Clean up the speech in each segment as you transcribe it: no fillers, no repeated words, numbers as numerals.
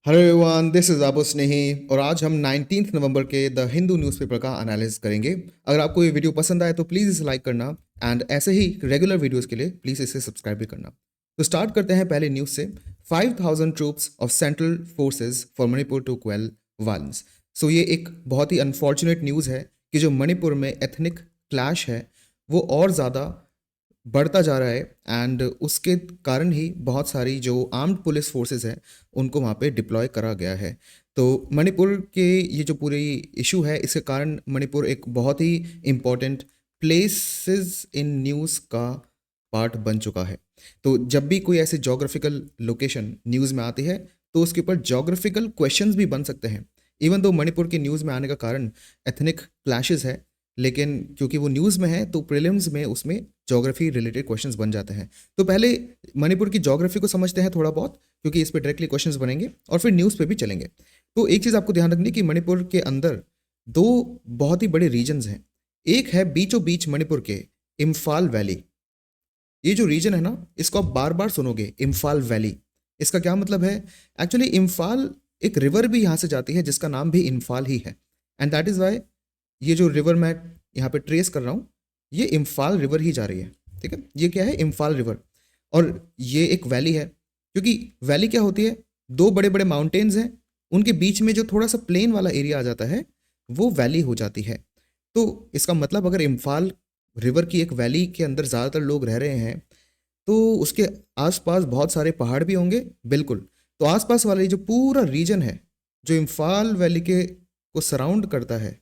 Hello everyone, this is Abu Snehi और आज हम 19 नवंबर के द हिंदू न्यूज़पेपर का एनालिसिस करेंगे। अगर आपको ये वीडियो पसंद आए तो प्लीज़ इसे लाइक करना एंड ऐसे ही रेगुलर वीडियोस के लिए प्लीज़ इसे सब्सक्राइब भी करना। तो स्टार्ट करते हैं पहले न्यूज़ से। 5,000 troops of central forces for Manipur to quell violence. So ये एक बहुत ही अनफॉर्चुनेट न्यूज़ है कि जो मणिपुर में एथनिक क्लैश है वो और ज़्यादा बढ़ता जा रहा है एंड उसके कारण ही बहुत सारी जो आर्म्ड पुलिस फोर्सेस हैं उनको वहाँ पे डिप्लॉय करा गया है। तो मणिपुर के ये जो पूरी इशू है इसके कारण मणिपुर एक बहुत ही इम्पोर्टेंट प्लेसेस इन न्यूज़ का पार्ट बन चुका है। तो जब भी कोई ऐसी जोग्राफिकल लोकेशन न्यूज़ में आती है तो उसके ऊपर जोग्राफिकल क्वेश्चंस भी बन सकते हैं। इवन दो मणिपुर के न्यूज़ में आने का कारण एथनिक क्लैशेस है, लेकिन क्योंकि वो न्यूज़ में है तो प्रीलिम्स में उसमें ज्योग्राफी रिलेटेड क्वेश्चंस बन जाते हैं। तो पहले मणिपुर की ज्योग्राफी को समझते हैं थोड़ा बहुत, क्योंकि इस पे डायरेक्टली क्वेश्चंस बनेंगे और फिर न्यूज़ पे भी चलेंगे। तो एक चीज़ आपको ध्यान रखनी कि मणिपुर के अंदर दो बहुत ही बड़े रीजन्स हैं। एक है बीचों बीच मणिपुर के इम्फाल वैली। ये जो रीजन है ना, इसको आप बार बार सुनोगे, इम्फाल वैली। इसका क्या मतलब है? एक्चुअली इम्फाल एक रिवर भी यहाँ से जाती है जिसका नाम भी इम्फाल ही है एंड दैट इज़ वाई ये जो रिवर मैं यहाँ पे ट्रेस कर रहा हूँ ये इम्फाल रिवर ही जा रही है। ठीक है, ये क्या है? इम्फाल रिवर। और ये एक वैली है, क्योंकि वैली क्या होती है? दो बड़े बड़े माउंटेन्स हैं, उनके बीच में जो थोड़ा सा प्लेन वाला एरिया आ जाता है वो वैली हो जाती है। तो इसका मतलब अगर इम्फाल रिवर की एक वैली के अंदर ज़्यादातर लोग रह रहे हैं तो उसके आसपास बहुत सारे पहाड़ भी होंगे। बिल्कुल। तो आसपास वाले जो पूरा रीजन है जो इम्फाल वैली के को सराउंड करता है,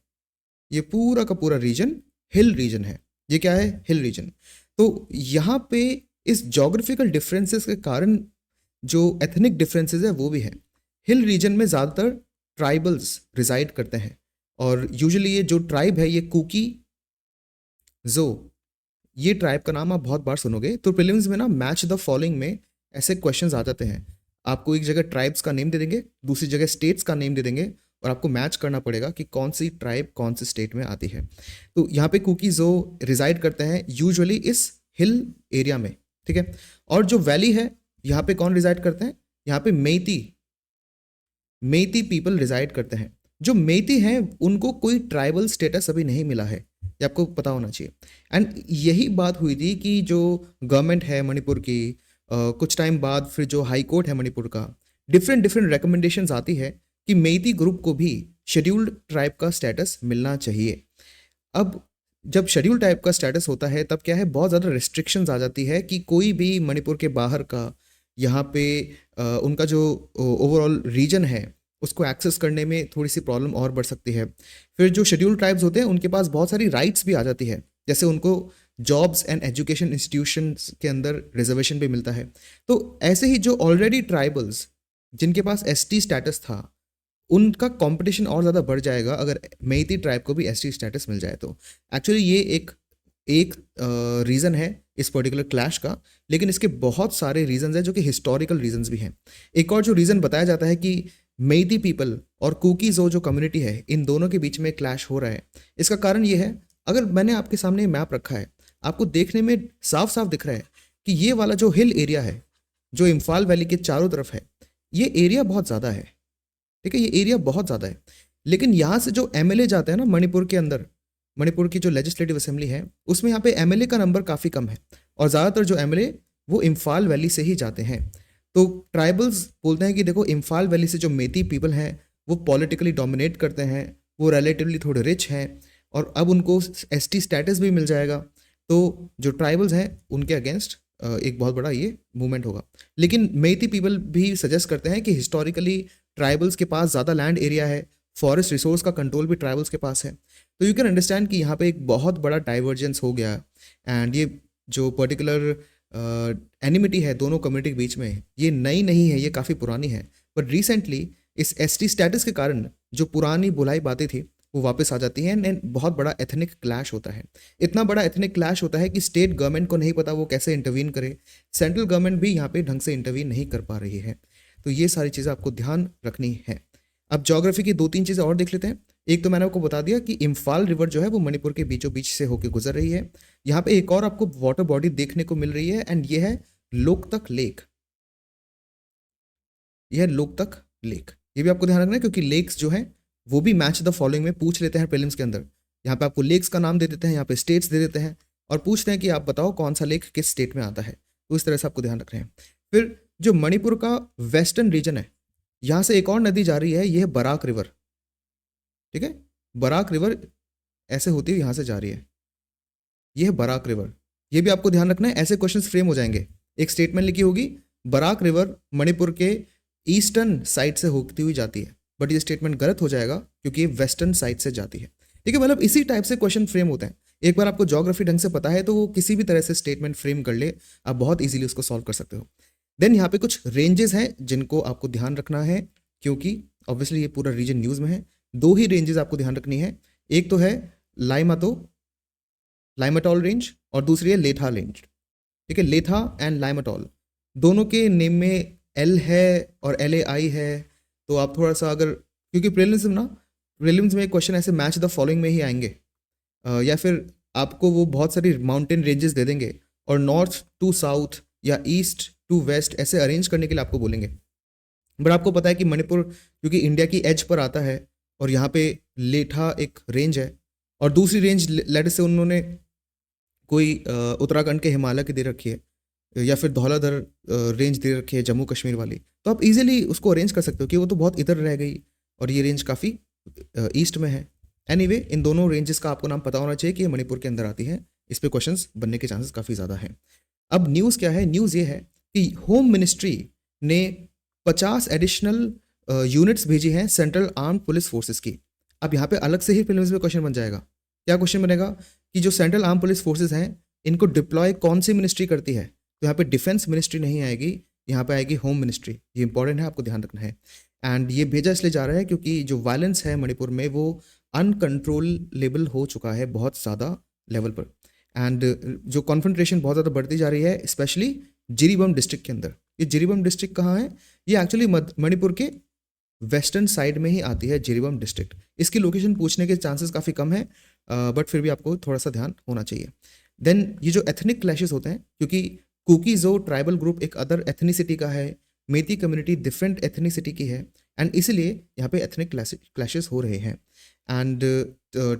ये पूरा का पूरा रीजन हिल रीजन है। ये क्या है? हिल रीजन। तो यहाँ पे इस जोग्राफिकल डिफरेंसेस के कारण जो एथनिक डिफरेंसेस है वो भी है। हिल रीजन में ज़्यादातर ट्राइबल्स रिसाइड करते हैं और यूजुअली ये जो ट्राइब है ये कुकी जो, ये ट्राइब का नाम आप बहुत बार सुनोगे। तो प्रीलिम्स में ना मैच द फॉलोइंग में ऐसे क्वेश्चंस आ जाते हैं। आपको एक जगह ट्राइब्स का नेम दे देंगे, दूसरी जगह स्टेट्स का नेम दे देंगे और आपको मैच करना पड़ेगा कि कौन सी ट्राइब कौन सी स्टेट में आती है। तो यहाँ पे कुकी जो रिसाइड करते हैं यूजुअली इस हिल एरिया में। ठीक है। और जो वैली है यहाँ पे कौन रिसाइड करते हैं? यहाँ पे मेइती मेइती पीपल रिसाइड करते हैं। जो मेइती हैं उनको कोई ट्राइबल स्टेटस अभी नहीं मिला है, ये आपको पता होना चाहिए। एंड यही बात हुई थी कि जो गवर्नमेंट है मणिपुर की, कुछ टाइम बाद फिर जो हाई कोर्ट है मणिपुर का, डिफरेंट डिफरेंट रिकमेंडेशंस आती है कि मेइती ग्रुप को भी शेड्यूल्ड ट्राइब का स्टेटस मिलना चाहिए। अब जब शेड्यूल टाइप का स्टेटस होता है तब क्या है, बहुत ज़्यादा रिस्ट्रिक्शंस आ जाती है कि कोई भी मणिपुर के बाहर का यहाँ पे उनका जो ओवरऑल रीजन है उसको एक्सेस करने में थोड़ी सी प्रॉब्लम और बढ़ सकती है। फिर जो शेड्यूल ट्राइब्स होते हैं उनके पास बहुत सारी राइट्स भी आ जाती है, जैसे उनको जॉब्स एंड एजुकेशन इंस्टीट्यूशंस के अंदर रिजर्वेशन भी मिलता है। तो ऐसे ही जो ऑलरेडी ट्राइबल्स जिनके पास एसटी स्टेटस था उनका कंपटीशन और ज़्यादा बढ़ जाएगा अगर मेइती ट्राइब को भी एसटी स्टेटस मिल जाए तो। एक्चुअली ये एक एक रीज़न है इस पर्टिकुलर क्लैश का, लेकिन इसके बहुत सारे रीजंस हैं जो कि हिस्टोरिकल रीजंस भी हैं। एक और जो रीज़न बताया जाता है कि मेइती पीपल और कुकीज़ो जो कम्युनिटी है इन दोनों के बीच में क्लैश हो रहा है, इसका कारण ये है, अगर मैंने आपके सामने मैप रखा है आपको देखने में साफ साफ दिख रहा है कि ये वाला जो हिल एरिया है जो इम्फाल वैली के चारों तरफ है, ये एरिया बहुत ज़्यादा है। ठीक है, ये एरिया बहुत ज़्यादा है, लेकिन यहाँ से जो एमएलए जाते हैं ना मणिपुर के अंदर, मणिपुर की जो लेजिस्लेटिव असेंबली है उसमें यहाँ पे एमएलए का नंबर काफ़ी कम है और ज़्यादातर जो एमएलए वो इम्फाल वैली से ही जाते हैं। तो ट्राइबल्स बोलते हैं कि देखो इम्फाल वैली से जो मेती पीपल हैं वो पॉलिटिकली डोमिनेट करते हैं, वो रिलेटिवली थोड़े रिच हैं और अब उनको एसटी स्टेटस भी मिल जाएगा। तो जो ट्राइबल्स हैं उनके अगेंस्ट एक बहुत बड़ा ये मूवमेंट होगा। लेकिन मेती पीपल भी सजेस्ट करते हैं कि हिस्टोरिकली ट्राइबल्स के पास ज़्यादा लैंड एरिया है, फॉरेस्ट रिसोर्स का कंट्रोल भी ट्राइबल्स के पास है। तो यू कैन अंडरस्टैंड कि यहाँ पे एक बहुत बड़ा डाइवर्जेंस हो गया एंड ये जो पर्टिकुलर एनिमिटी है दोनों कम्युनिटी के बीच में ये नई नहीं है, ये काफ़ी पुरानी है। पर रिसेंटली इस एसटी स्टेटस के कारण जो पुरानी बुलाई बातें थी वो वापस आ जाती हैं एंड बहुत बड़ा एथनिक क्लैश होता है। इतना बड़ा एथनिक क्लैश होता है कि स्टेट गवर्नमेंट को नहीं पता वो कैसे इंटरवीन करे, सेंट्रल गवर्नमेंट भी यहाँ पे ढंग से इंटरवीन नहीं कर पा रही है। तो ये सारी चीज़ें आपको ध्यान रखनी है। अब ज्योग्राफी की दो तीन चीज़ें और देख लेते हैं। एक तो मैंने आपको बता दिया कि इम्फाल रिवर जो है वो मणिपुर के बीचों बीच से होकर गुजर रही है। यहाँ पे एक और आपको वाटर बॉडी देखने को मिल रही है एंड ये है लोकतक लेक। यह है लोकतक लेक। ये भी आपको ध्यान रखना है क्योंकि लेक्स जो है वो भी मैच द फॉलोइंग में पूछ लेते हैं प्रीलिम्स के अंदर। यहाँ पे आपको लेक्स का नाम दे देते हैं, यहाँ पे स्टेट्स दे देते हैं और पूछते हैं कि आप बताओ कौन सा लेक किस स्टेट में आता है। तो इस तरह से आपको ध्यान रखना है। फिर जो मणिपुर का वेस्टर्न रीजन है, यहाँ से एक और नदी जा रही है, ये है बराक रिवर। ठीक है, बराक रिवर ऐसे होती है यहाँ से जा रही है, ये है बराक रिवर। ये भी आपको ध्यान रखना है, ऐसे क्वेश्चंस फ्रेम हो जाएंगे। एक स्टेटमेंट लिखी होगी, बराक रिवर मणिपुर के ईस्टर्न साइड से होती हुई जाती है, बट ये स्टेटमेंट गलत हो जाएगा क्योंकि ये वेस्टर्न साइड से जाती है। ठीक है, मतलब इसी टाइप से क्वेश्चन फ्रेम होते हैं। एक बार आपको ज्योग्राफी ढंग से पता है तो वो किसी भी तरह से स्टेटमेंट फ्रेम कर ले, आप बहुत इजीली उसको सॉल्व कर सकते हो। देन यहाँ पे कुछ रेंजेस हैं जिनको आपको ध्यान रखना है, क्योंकि ऑब्वियसली ये पूरा रीजन न्यूज़ में है। दो ही रेंजेस आपको ध्यान रखनी है, एक तो है लाइमाटॉल रेंज और दूसरी है लेथा रेंज। ठीक है, लेथा एंड लाइमाटॉल दोनों के नेम में एल है और LAI है। तो आप थोड़ा सा अगर, क्योंकि प्रीलिम्स में क्वेश्चन ऐसे मैच द फॉलोइंग में ही आएंगे, या फिर आपको वो बहुत सारी माउंटेन रेंजेस दे देंगे और नॉर्थ टू साउथ या ईस्ट टू वेस्ट ऐसे अरेंज करने के लिए आपको बोलेंगे। बट आपको पता है कि मणिपुर क्योंकि इंडिया की एज पर आता है और यहाँ पे लेठा एक रेंज है और दूसरी रेंज लेट से उन्होंने कोई उत्तराखंड के हिमालय की दे रखी है या फिर धौलाधर रेंज दे रखी है जम्मू कश्मीर वाली, तो आप इजीली उसको अरेंज कर सकते हो कि वो तो बहुत इधर रह गई और ये रेंज काफ़ी ईस्ट में है। एनीवे, इन दोनों रेंजेस का आपको नाम पता होना चाहिए कि ये मणिपुर के अंदर आती है। इस पे क्वेश्चंस बनने के चांसेस काफ़ी ज़्यादा हैं। अब न्यूज़ क्या है? न्यूज़ ये है कि होम मिनिस्ट्री ने 50 एडिशनल यूनिट्स भेजी हैं सेंट्रल आर्म्ड पुलिस फोर्सेस की। अब यहाँ पे अलग से ही फिल्म में क्वेश्चन बन जाएगा। क्या क्वेश्चन बनेगा कि जो सेंट्रल आर्म पुलिस फोर्सेज हैं इनको डिप्लॉय कौन सी मिनिस्ट्री करती है? तो यहाँ पे डिफेंस मिनिस्ट्री नहीं आएगी, यहाँ पे आएगी होम मिनिस्ट्री। ये इंपॉर्टेंट है, आपको ध्यान रखना है। एंड ये भेजा इसलिए जा रहा है क्योंकि जो वायलेंस है मणिपुर में वो अनकंट्रोलेबल हो चुका है बहुत ज़्यादा लेवल पर। एंड जो कॉन्फेंट्रेशन बहुत ज़्यादा बढ़ती जा रही है, स्पेशली जिरीबम डिस्ट्रिक्ट के अंदर। ये जिरीबम डिस्ट्रिक्ट कहाँ है? ये एक्चुअली मणिपुर के वेस्टर्न साइड में ही आती है जिरीबम डिस्ट्रिक्ट। इसकी लोकेशन पूछने के चांसेस काफ़ी कम है, बट फिर भी आपको थोड़ा सा ध्यान होना चाहिए। देन ये जो एथनिक क्लैशेस होते हैं, क्योंकि कुकीजो ट्राइबल ग्रुप एक अदर एथनिसिटी का है, मेती कम्युनिटी डिफरेंट एथनिसिटी की है, एंड इसलिए यहाँ पे एथनिक क्लैशेस हो रहे हैं। एंड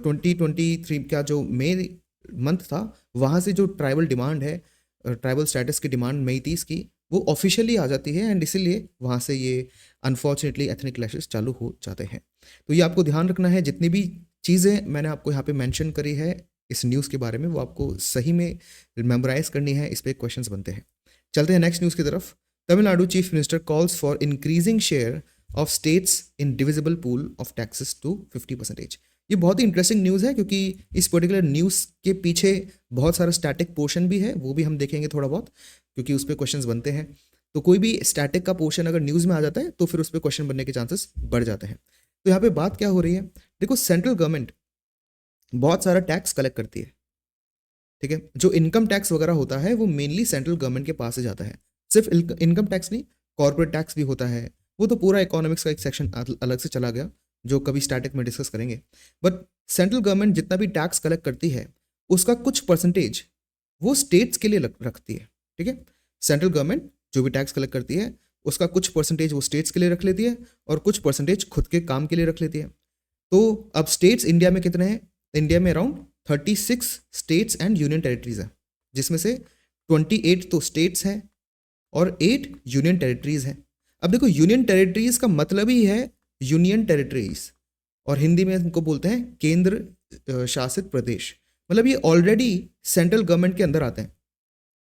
2023 का जो मई मंथ था, वहाँ से जो ट्राइबल डिमांड है, ट्राइबल स्टेटस की डिमांड मेईतीस की, वो ऑफिशियली आ जाती है एंड इसीलिए वहाँ से ये अनफॉर्चुनेटली एथनिक क्लैशेस चालू हो जाते हैं। तो ये आपको ध्यान रखना है, जितनी भी चीज़ें मैंने आपको यहाँ पे मेंशन करी है इस न्यूज़ के बारे में, वो आपको सही में मेमोराइज करनी है। इस पे क्वेश्चंस बनते हैं। चलते हैं नेक्स्ट न्यूज़ की तरफ। Tamil Nadu chief minister calls for increasing share of states in divisible pool of taxes to 50%। ये बहुत ही इंटरेस्टिंग न्यूज़ है क्योंकि इस पर्टिकुलर न्यूज़ के पीछे बहुत सारा स्टैटिक पोर्शन भी है, वो भी हम देखेंगे थोड़ा बहुत, क्योंकि उस पर क्वेश्चंस बनते हैं। तो कोई भी स्टैटिक का पोर्शन अगर न्यूज़ में आ जाता है तो फिर उस पर क्वेश्चन बनने के चांसेस बढ़ जाते हैं। तो यहाँ पे बात क्या हो रही है? देखो, सेंट्रल गवर्नमेंट बहुत सारा टैक्स कलेक्ट करती है। ठीक है, जो इनकम टैक्स वगैरह होता है वो मेनली सेंट्रल गवर्नमेंट के पास से जाता है। सिर्फ इनकम टैक्स नहीं, कॉर्पोरेट टैक्स भी होता है। वो तो पूरा इकोनॉमिक्स का एक सेक्शन अलग से चला गया जो कभी स्टैटिक में डिस्कस करेंगे। बट सेंट्रल गवर्नमेंट जितना भी टैक्स कलेक्ट करती है उसका कुछ परसेंटेज वो स्टेट्स के लिए रखती है। ठीक है, सेंट्रल गवर्नमेंट जो भी टैक्स कलेक्ट करती है उसका कुछ परसेंटेज वो स्टेट्स के लिए रख लेती है और कुछ परसेंटेज खुद के काम के लिए रख लेती है। तो अब स्टेट्स इंडिया में कितने हैं? इंडिया में around 36 states and union territories हैं, जिसमें से 28 तो स्टेट्स हैं और 8 यूनियन टेरिटरीज हैं। अब देखो, यूनियन टेरिटरीज का मतलब ही है यूनियन टेरिटरीज, और हिंदी में इनको बोलते हैं केंद्र शासित प्रदेश। मतलब ये ऑलरेडी सेंट्रल गवर्नमेंट के अंदर आते हैं।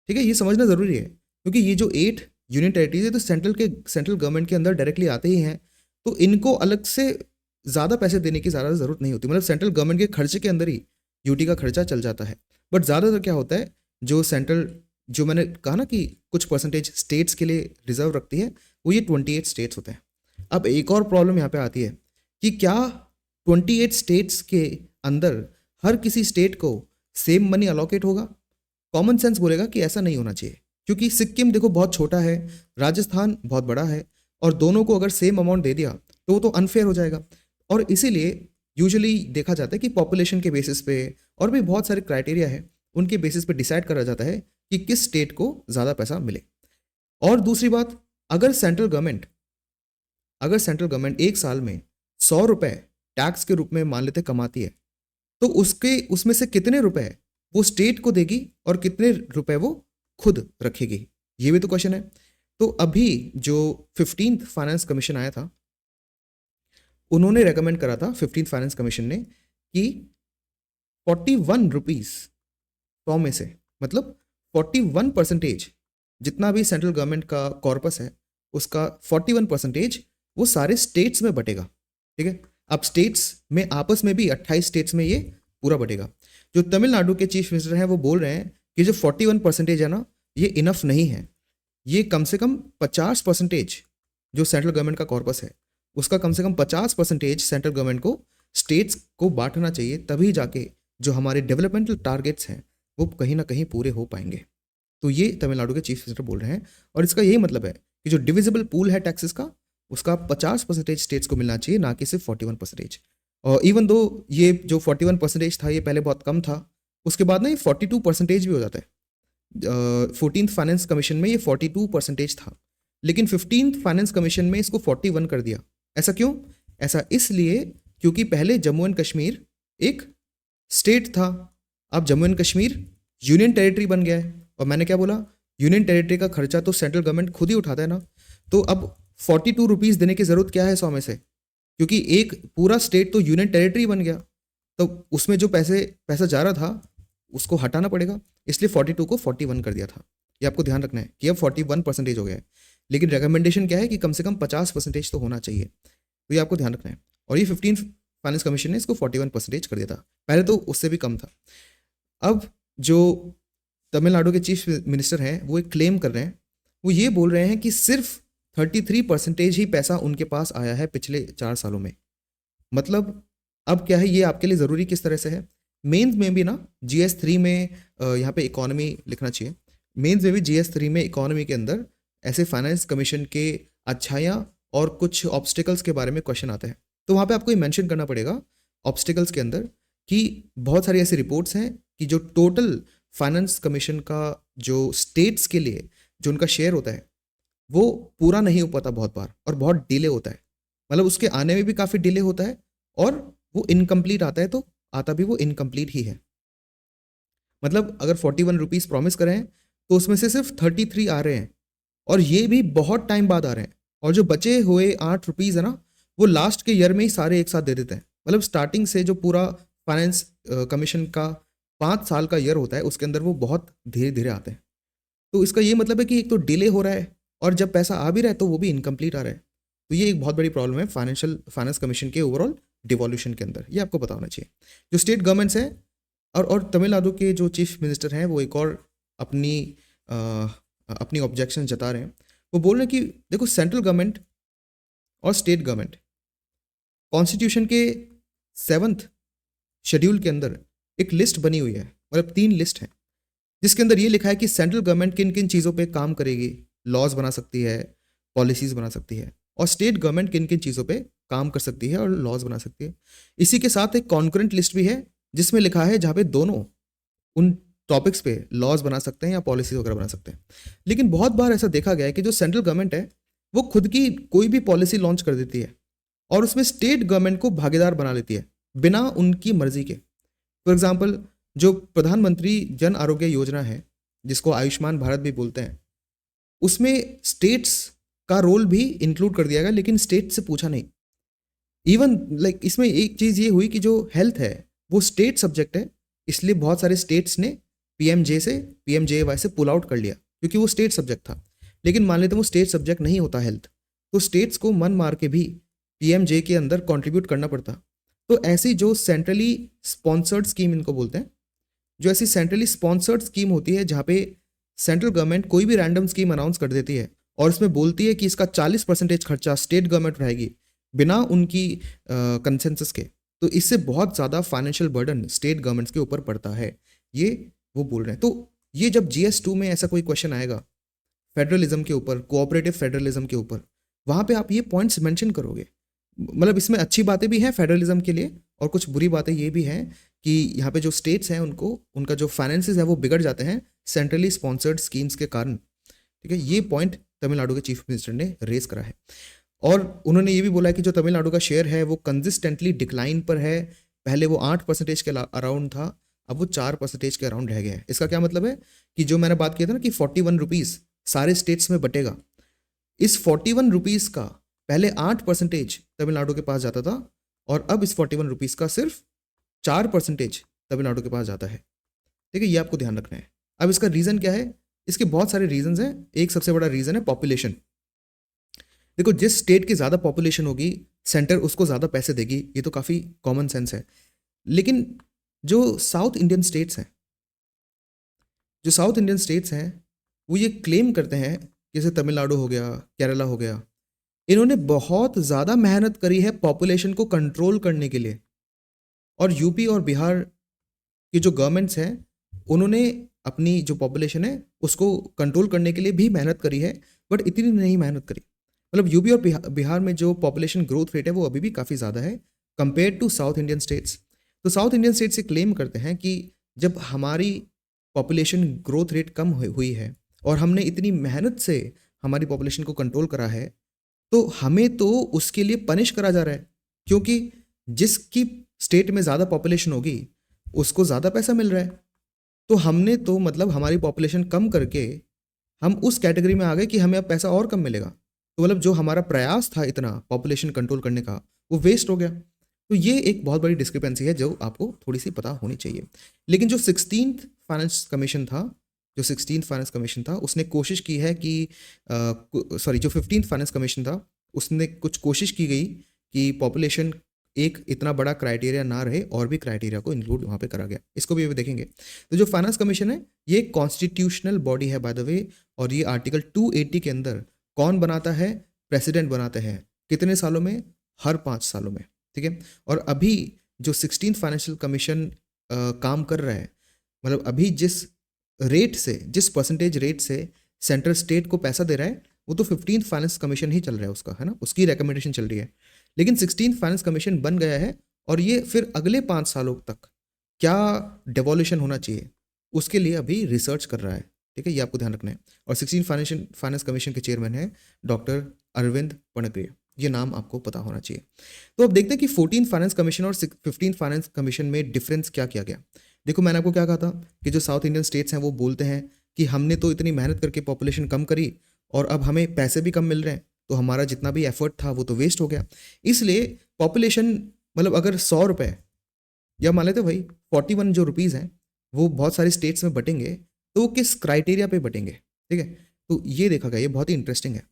ठीक है, ये समझना ज़रूरी है क्योंकि ये जो 8 यूनियन टेरिटरीज है तो सेंट्रल गवर्नमेंट के अंदर डायरेक्टली आते ही हैं, तो इनको अलग से ज़्यादा पैसे देने की ज़्यादा ज़रूरत नहीं होती। मतलब सेंट्रल गवर्नमेंट के खर्चे के अंदर ही यूटी का खर्चा चल जाता है। बट ज़्यादातर क्या होता है, जो मैंने कहा ना कि कुछ परसेंटेज स्टेट्स के लिए रिजर्व रखती है, वो ये 28 स्टेट्स होते हैं। अब एक और प्रॉब्लम यहाँ पे आती है कि क्या 28 स्टेट्स के अंदर हर किसी स्टेट को सेम मनी अलॉकेट होगा? कॉमन सेंस बोलेगा कि ऐसा नहीं होना चाहिए, क्योंकि सिक्किम देखो बहुत छोटा है, राजस्थान बहुत बड़ा है, और दोनों को अगर सेम अमाउंट दे दिया तो वो तो अनफेयर हो जाएगा। और इसीलिए यूजुअली देखा जाता है कि पॉपुलेशन के बेसिस पे और भी बहुत सारे क्राइटेरिया है, उनके बेसिस पे डिसाइड करा जाता है कि किस स्टेट को ज़्यादा पैसा मिले। और दूसरी बात, अगर सेंट्रल गवर्नमेंट अगर सेंट्रल गवर्नमेंट एक साल में 100 रुपए टैक्स के रूप में मान लेते कमाती है, तो उसमें से कितने रुपए वो स्टेट को देगी और कितने रुपए वो खुद रखेगी, ये भी तो क्वेश्चन है। तो अभी जो 15th फाइनेंस कमीशन आया था, उन्होंने रेकमेंड करा था 15th फाइनेंस कमीशन ने कि 41 रुपीज 100 में से, मतलब 41% जितना भी सेंट्रल गवर्नमेंट का कॉर्पस है उसका 41% वो सारे स्टेट्स में बटेगा। ठीक है, अब स्टेट्स में आपस में भी 28 स्टेट्स में ये पूरा बटेगा। जो तमिलनाडु के चीफ मिनिस्टर हैं वो बोल रहे हैं कि जो 41% है ना, ये इनफ नहीं है, ये कम से कम 50% जो सेंट्रल गवर्नमेंट का कॉर्पस है उसका कम से कम 50% सेंट्रल गवर्नमेंट को स्टेट्स को बांटना चाहिए, तभी जाके जो हमारे डेवलपमेंटल टारगेट्स हैं वो कहीं ना कहीं पूरे हो पाएंगे। तो ये तमिलनाडु के चीफ मिनिस्टर बोल रहे हैं, और इसका यही मतलब है कि जो डिविजिबल पूल है टैक्सेस का, उसका 50% स्टेट्स को मिलना चाहिए, ना कि सिर्फ 41%। और इवन दो ये जो 41% था ये पहले बहुत कम था, उसके बाद ना ये 42% भी हो जाता है। 14th फाइनेंस कमीशन में ये 42% था, लेकिन 15th फाइनेंस कमीशन में इसको 41 कर दिया। ऐसा क्यों? ऐसा इसलिए क्योंकि पहले जम्मू एंड कश्मीर एक स्टेट था, अब Jammu and Kashmir union territory बन गया है। और मैंने क्या बोला, यूनियन टेरिटरी का खर्चा तो सेंट्रल गवर्नमेंट खुद ही उठाता है ना। तो अब 42 रुपीज़ देने की ज़रूरत क्या है 100 में से, क्योंकि एक पूरा स्टेट तो यूनियन टेरिटरी बन गया, तो उसमें जो पैसा जा रहा था उसको हटाना पड़ेगा, इसलिए 42 को 41 कर दिया था। ये आपको ध्यान रखना है कि अब 41% हो गया है, लेकिन रिकमेंडेशन क्या है कि कम से कम 50% तो होना चाहिए, तो ये आपको ध्यान रखना है। और ये 15th फाइनेंस कमीशन ने इसको 41% कर दिया था, पहले तो उससे भी कम था। अब जो तमिलनाडु के चीफ मिनिस्टर हैं वो एक क्लेम कर रहे हैं, वो ये बोल रहे हैं कि सिर्फ 33% ही पैसा उनके पास आया है पिछले 4 सालों में। मतलब अब क्या है, ये आपके लिए ज़रूरी किस तरह से है, मेंस में भी ना GS3 में यहाँ पे इकोनॉमी लिखना चाहिए, मेंस में भी GS3 में इकोनॉमी के अंदर ऐसे फाइनेंस कमीशन के अच्छाइयाँ और कुछ ऑब्स्टिकल्स के बारे में क्वेश्चन आते हैं। तो वहाँ पे आपको ये मेंशन करना पड़ेगा ऑब्स्टिकल्स के अंदर कि बहुत सारी ऐसी रिपोर्ट्स हैं कि जो टोटल फाइनेंस कमीशन का जो स्टेट्स के लिए जो उनका शेयर होता है वो पूरा नहीं हो पाता बहुत बार, और बहुत डिले होता है, मतलब उसके आने में भी काफ़ी डिले होता है, और वो इनकम्प्लीट आता है, तो आता भी वो इनकम्प्लीट ही है। मतलब अगर 41 रुपीज़ प्रॉमिस करें तो उसमें से सिर्फ 33 आ रहे हैं, और ये भी बहुत टाइम बाद आ रहे हैं, और जो बचे हुए 8 रुपीज़ है ना, वो लास्ट के ईयर में ही सारे एक साथ दे देते हैं। मतलब स्टार्टिंग से जो पूरा फाइनेंस कमीशन का 5 साल का ईयर होता है उसके अंदर वो बहुत धीरे धीरे आते हैं। तो इसका ये मतलब है कि एक तो डिले हो रहा है, और जब पैसा आ भी रहा है तो वो भी इनकम्प्लीट आ रहा है। तो ये एक बहुत बड़ी प्रॉब्लम है फाइनेंस कमीशन के ओवरऑल डिवॉल्यूशन के अंदर, ये आपको पता होना चाहिए। जो स्टेट गवर्नमेंट्स हैं और तमिलनाडु के जो चीफ मिनिस्टर हैं वो एक और अपनी ऑब्जेक्शन जता रहे हैं। वो बोल रहे हैं कि देखो, सेंट्रल गवर्नमेंट और स्टेट गवर्नमेंट कॉन्स्टिट्यूशन के 7th शेड्यूल के अंदर एक लिस्ट बनी हुई है, मतलब 3 लिस्ट हैं, जिसके अंदर ये लिखा है कि सेंट्रल गवर्नमेंट किन किन चीज़ों पे काम करेगी, लॉज बना सकती है, पॉलिसीज़ बना सकती है, और स्टेट गवर्नमेंट किन किन चीज़ों पे काम कर सकती है और लॉज बना सकती है। इसी के साथ एक कॉन्करेंट लिस्ट भी है जिसमें लिखा है जहाँ पे दोनों उन टॉपिक्स पे लॉज बना सकते हैं या पॉलिसीज वगैरह बना सकते हैं। लेकिन बहुत बार ऐसा देखा गया है कि जो सेंट्रल गवर्नमेंट है वो खुद की कोई भी पॉलिसी लॉन्च कर देती है और उसमें स्टेट गवर्नमेंट को भागीदार बना लेती है बिना उनकी मर्जी के। फॉर एग्जाम्पल, जो प्रधानमंत्री जन आरोग्य योजना है जिसको आयुष्मान भारत भी बोलते हैं, उसमें स्टेट्स का रोल भी इंक्लूड कर दिया गया, लेकिन स्टेट से पूछा नहीं। इवन इसमें एक चीज़ ये हुई कि जो हेल्थ है वो स्टेट सब्जेक्ट है, इसलिए बहुत सारे स्टेट्स ने PMJAY से पुल आउट कर लिया क्योंकि वो स्टेट सब्जेक्ट था। लेकिन मान लेते वो स्टेट सब्जेक्ट नहीं होता हेल्थ, तो स्टेट्स को मन मार के भी PMJ के अंदर कंट्रीब्यूट करना पड़ता। तो ऐसी जो सेंट्रली स्पॉन्सर्ड स्कीम इनको बोलते हैं, जो ऐसी सेंट्रली स्पॉन्सर्ड स्कीम होती है जहाँ पे सेंट्रल गवर्नमेंट कोई भी रैंडम स्कीम अनाउंस कर देती है और उसमें बोलती है कि इसका 40% खर्चा स्टेट गवर्नमेंट उठाएगी बिना उनकी कंसेंसस के, तो इससे बहुत ज़्यादा फाइनेंशियल बर्डन स्टेट गवर्नमेंट्स के ऊपर पड़ता है, ये वो बोल रहे हैं। तो ये जब GS2 में ऐसा कोई क्वेश्चन आएगा फेडरलिज्म के ऊपर, कोऑपरेटिव फेडरलिज्म के ऊपर, वहाँ पे आप ये पॉइंट्स मेंशन करोगे। मतलब इसमें अच्छी बातें भी हैं फेडरलिज्म के लिए और कुछ बुरी बातें ये भी हैं कि यहाँ पे जो स्टेट्स हैं उनको उनका जो फाइनेंसेस है वो बिगड़ जाते हैं सेंट्रली स्पॉन्सर्ड स्कीम्स के कारण। ठीक है, ये पॉइंट तमिलनाडु के चीफ मिनिस्टर ने रेज करा है। और उन्होंने ये भी बोला है कि जो तमिलनाडु का शेयर है वो कंसिस्टेंटली डिक्लाइन पर है। पहले वो 8% के अराउंड था, अब वो 4% के अराउंड रह गया है। इसका क्या मतलब है कि जो मैंने बात किया था ना कि 41 रुपीज़ सारे स्टेट्स में बटेगा, इस 41 रुपीज़ का पहले 8% तमिलनाडु के पास जाता था और अब इस 41 रुपीज़ का सिर्फ 4% तमिलनाडु के पास जाता है। ठीक है, ये आपको ध्यान रखना है। अब इसका रीज़न क्या है? इसके बहुत सारे रीजंस हैं। एक सबसे बड़ा रीज़न है पॉपुलेशन। देखो, जिस स्टेट की ज़्यादा पॉपुलेशन होगी सेंटर उसको ज़्यादा पैसे देगी, ये तो काफ़ी कॉमन सेंस है। लेकिन जो साउथ इंडियन स्टेट्स हैं जो साउथ इंडियन स्टेट्स हैं वो ये क्लेम करते हैं, जैसे तमिलनाडु हो गया, केरला हो गया, इन्होंने बहुत ज़्यादा मेहनत करी है पॉपुलेशन को कंट्रोल करने के लिए। और यूपी और बिहार की जो गवर्नमेंट्स हैं उन्होंने अपनी जो पॉपुलेशन है उसको कंट्रोल करने के लिए भी मेहनत करी है, बट इतनी नहीं मेहनत करी। मतलब यूपी और बिहार में जो पॉपुलेशन ग्रोथ रेट है वो अभी भी काफ़ी ज़्यादा है compare to South Indian states. तो साउथ इंडियन स्टेट्स ये क्लेम करते हैं कि जब हमारी पॉपुलेशन ग्रोथ रेट कम हुई है और हमने इतनी मेहनत से हमारी पॉपुलेशन को कंट्रोल करा है, तो हमें तो उसके लिए पनिश करा जा रहा है, क्योंकि जिसकी स्टेट में ज़्यादा पॉपुलेशन होगी उसको ज़्यादा पैसा मिल रहा है। तो हमने तो मतलब हमारी पॉपुलेशन कम करके हम उस कैटेगरी में आ गए कि हमें अब पैसा और कम मिलेगा। तो मतलब जो हमारा प्रयास था इतना पॉपुलेशन कंट्रोल करने का वो वेस्ट हो गया। तो ये एक बहुत बड़ी डिस्क्रिपेंसी है जो आपको थोड़ी सी पता होनी चाहिए। लेकिन जो 16th फाइनेंस कमीशन था उसने कोशिश की है कि जो 15th फाइनेंस कमीशन था उसने कुछ कोशिश की गई कि पॉपुलेशन एक इतना बड़ा क्राइटेरिया ना रहे और भी क्राइटेरिया को इंक्लूड वहाँ पे करा गया। इसको भी अभी देखेंगे। तो जो फाइनेंस कमीशन है ये कॉन्स्टिट्यूशनल बॉडी है बाय द वे, और ये आर्टिकल 280 के अंदर कौन बनाता है? प्रेसिडेंट बनाते हैं। कितने सालों में? हर 5 सालों में। ठीक है। और अभी जो 16th फाइनेंशियल कमीशन काम कर रहा है, मतलब अभी जिस परसेंटेज रेट से सेंट्रल स्टेट को पैसा दे रहा है वो तो 15th फाइनेंस कमीशन ही चल रहा है उसका, है ना, उसकी रिकमेंडेशन चल रही है। लेकिन 16th फाइनेंस कमीशन बन गया है और ये फिर अगले 5 सालों तक क्या डेवोल्यूशन होना चाहिए उसके लिए अभी रिसर्च कर रहा है। ठीक है, ये आपको ध्यान रखना है। और 16th फाइनेंस कमीशन के चेयरमैन है डॉक्टर अरविंद पणगरे, ये नाम आपको पता होना चाहिए। तो अब देखते हैं कि 14th फाइनेंस कमीशन और 15th फाइनेंस कमीशन में डिफरेंस क्या किया गया। देखो, मैंने आपको क्या कहा था कि जो साउथ इंडियन स्टेट्स हैं वो बोलते हैं कि हमने तो इतनी मेहनत करके पॉपुलेशन कम करी और अब हमें पैसे भी कम मिल रहे हैं, तो हमारा जितना भी एफर्ट था वो तो वेस्ट हो गया। इसलिए पॉपुलेशन, मतलब अगर 100 रुपये या मान लेते भाई 41 जो रुपीज़ हैं वो बहुत सारे स्टेट्स में बटेंगे, तो वो किस क्राइटेरिया पे बटेंगे? ठीक है, तो ये देखा गया, ये बहुत ही इंटरेस्टिंग है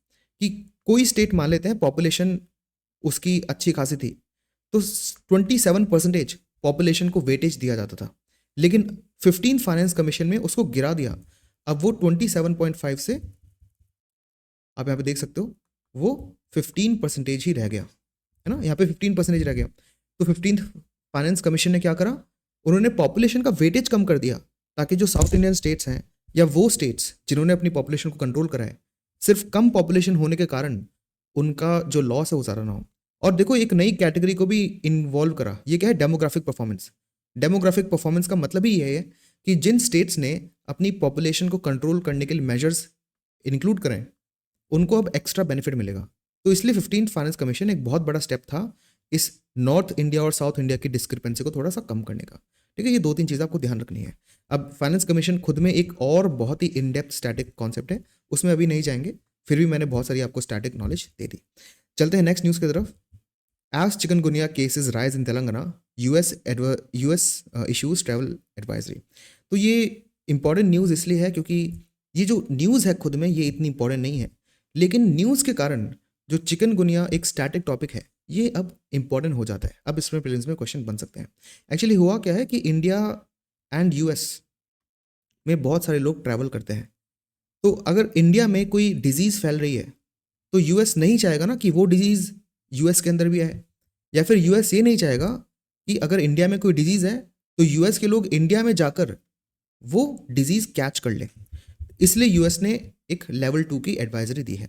कि कोई स्टेट मान लेते हैं पॉपुलेशन उसकी अच्छी खासी थी, तो 27% पॉपुलेशन को वेटेज दिया जाता था। लेकिन 15 फाइनेंस कमीशन में उसको गिरा दिया। अब वो 27.5 से आप यहाँ पे देख सकते हो वो 15% ही रह गया, है ना, यहाँ पे 15% रह गया। तो 15th फाइनेंस कमीशन ने क्या करा? उन्होंने पॉपुलेशन का वेटेज कम कर दिया ताकि जो साउथ इंडियन स्टेट्स हैं या वो स्टेट्स जिन्होंने अपनी पॉपुलेशन को कंट्रोल करा है, सिर्फ कम पॉपुलेशन होने के कारण उनका जो लॉस है वो ज़्यादा ना हो। और देखो, एक नई कैटेगरी को भी इन्वॉल्व करा। ये क्या है? Demographic performance. डेमोग्राफिक परफॉर्मेंस का मतलब ही ये है कि जिन स्टेट्स ने अपनी पॉपुलेशन को कंट्रोल करने के लिए मेजर्स इंक्लूड करें उनको अब एक्स्ट्रा बेनिफिट मिलेगा। तो इसलिए 15th फाइनेंस कमीशन एक बहुत बड़ा स्टेप था इस नॉर्थ इंडिया और साउथ इंडिया की डिस्क्रिपेंसी को थोड़ा सा कम करने का। ठीक है, ये 2-3 चीज़ें आपको ध्यान रखनी है। अब फाइनेंस कमीशन खुद में एक और बहुत ही इन डेप्थ स्टैटिक कॉन्सेप्ट है, उसमें अभी नहीं जाएंगे, फिर भी मैंने बहुत सारी आपको स्टैटिक नॉलेज दे दी। चलते हैं नेक्स्ट न्यूज़ की तरफ। As chikungunya cases rise in Telangana, US issues travel advisory. तो ये इंपॉर्टेंट न्यूज़ इसलिए है क्योंकि ये जो न्यूज़ है खुद में ये इतनी इंपॉर्टेंट नहीं है, लेकिन न्यूज़ के कारण जो चिकनगुनिया एक स्टैटिक टॉपिक है ये अब इंपॉर्टेंट हो जाता है। अब इसमें प्रीलिम्स में क्वेश्चन बन सकते हैं। एक्चुअली हुआ क्या है कि इंडिया एंड यूएस में बहुत सारे लोग ट्रैवल करते हैं, तो अगर इंडिया में कोई डिजीज़ फैल रही है तो यूएस नहीं चाहेगा ना कि वो डिजीज़ यूएस के अंदर भी आए, या फिर यूएस ये नहीं चाहेगा कि अगर इंडिया में कोई डिजीज़ है तो यूएस के लोग इंडिया में जाकर वो डिजीज़ कैच कर लें। इसलिए यूएस ने एक लेवल 2 की एडवाइजरी दी है।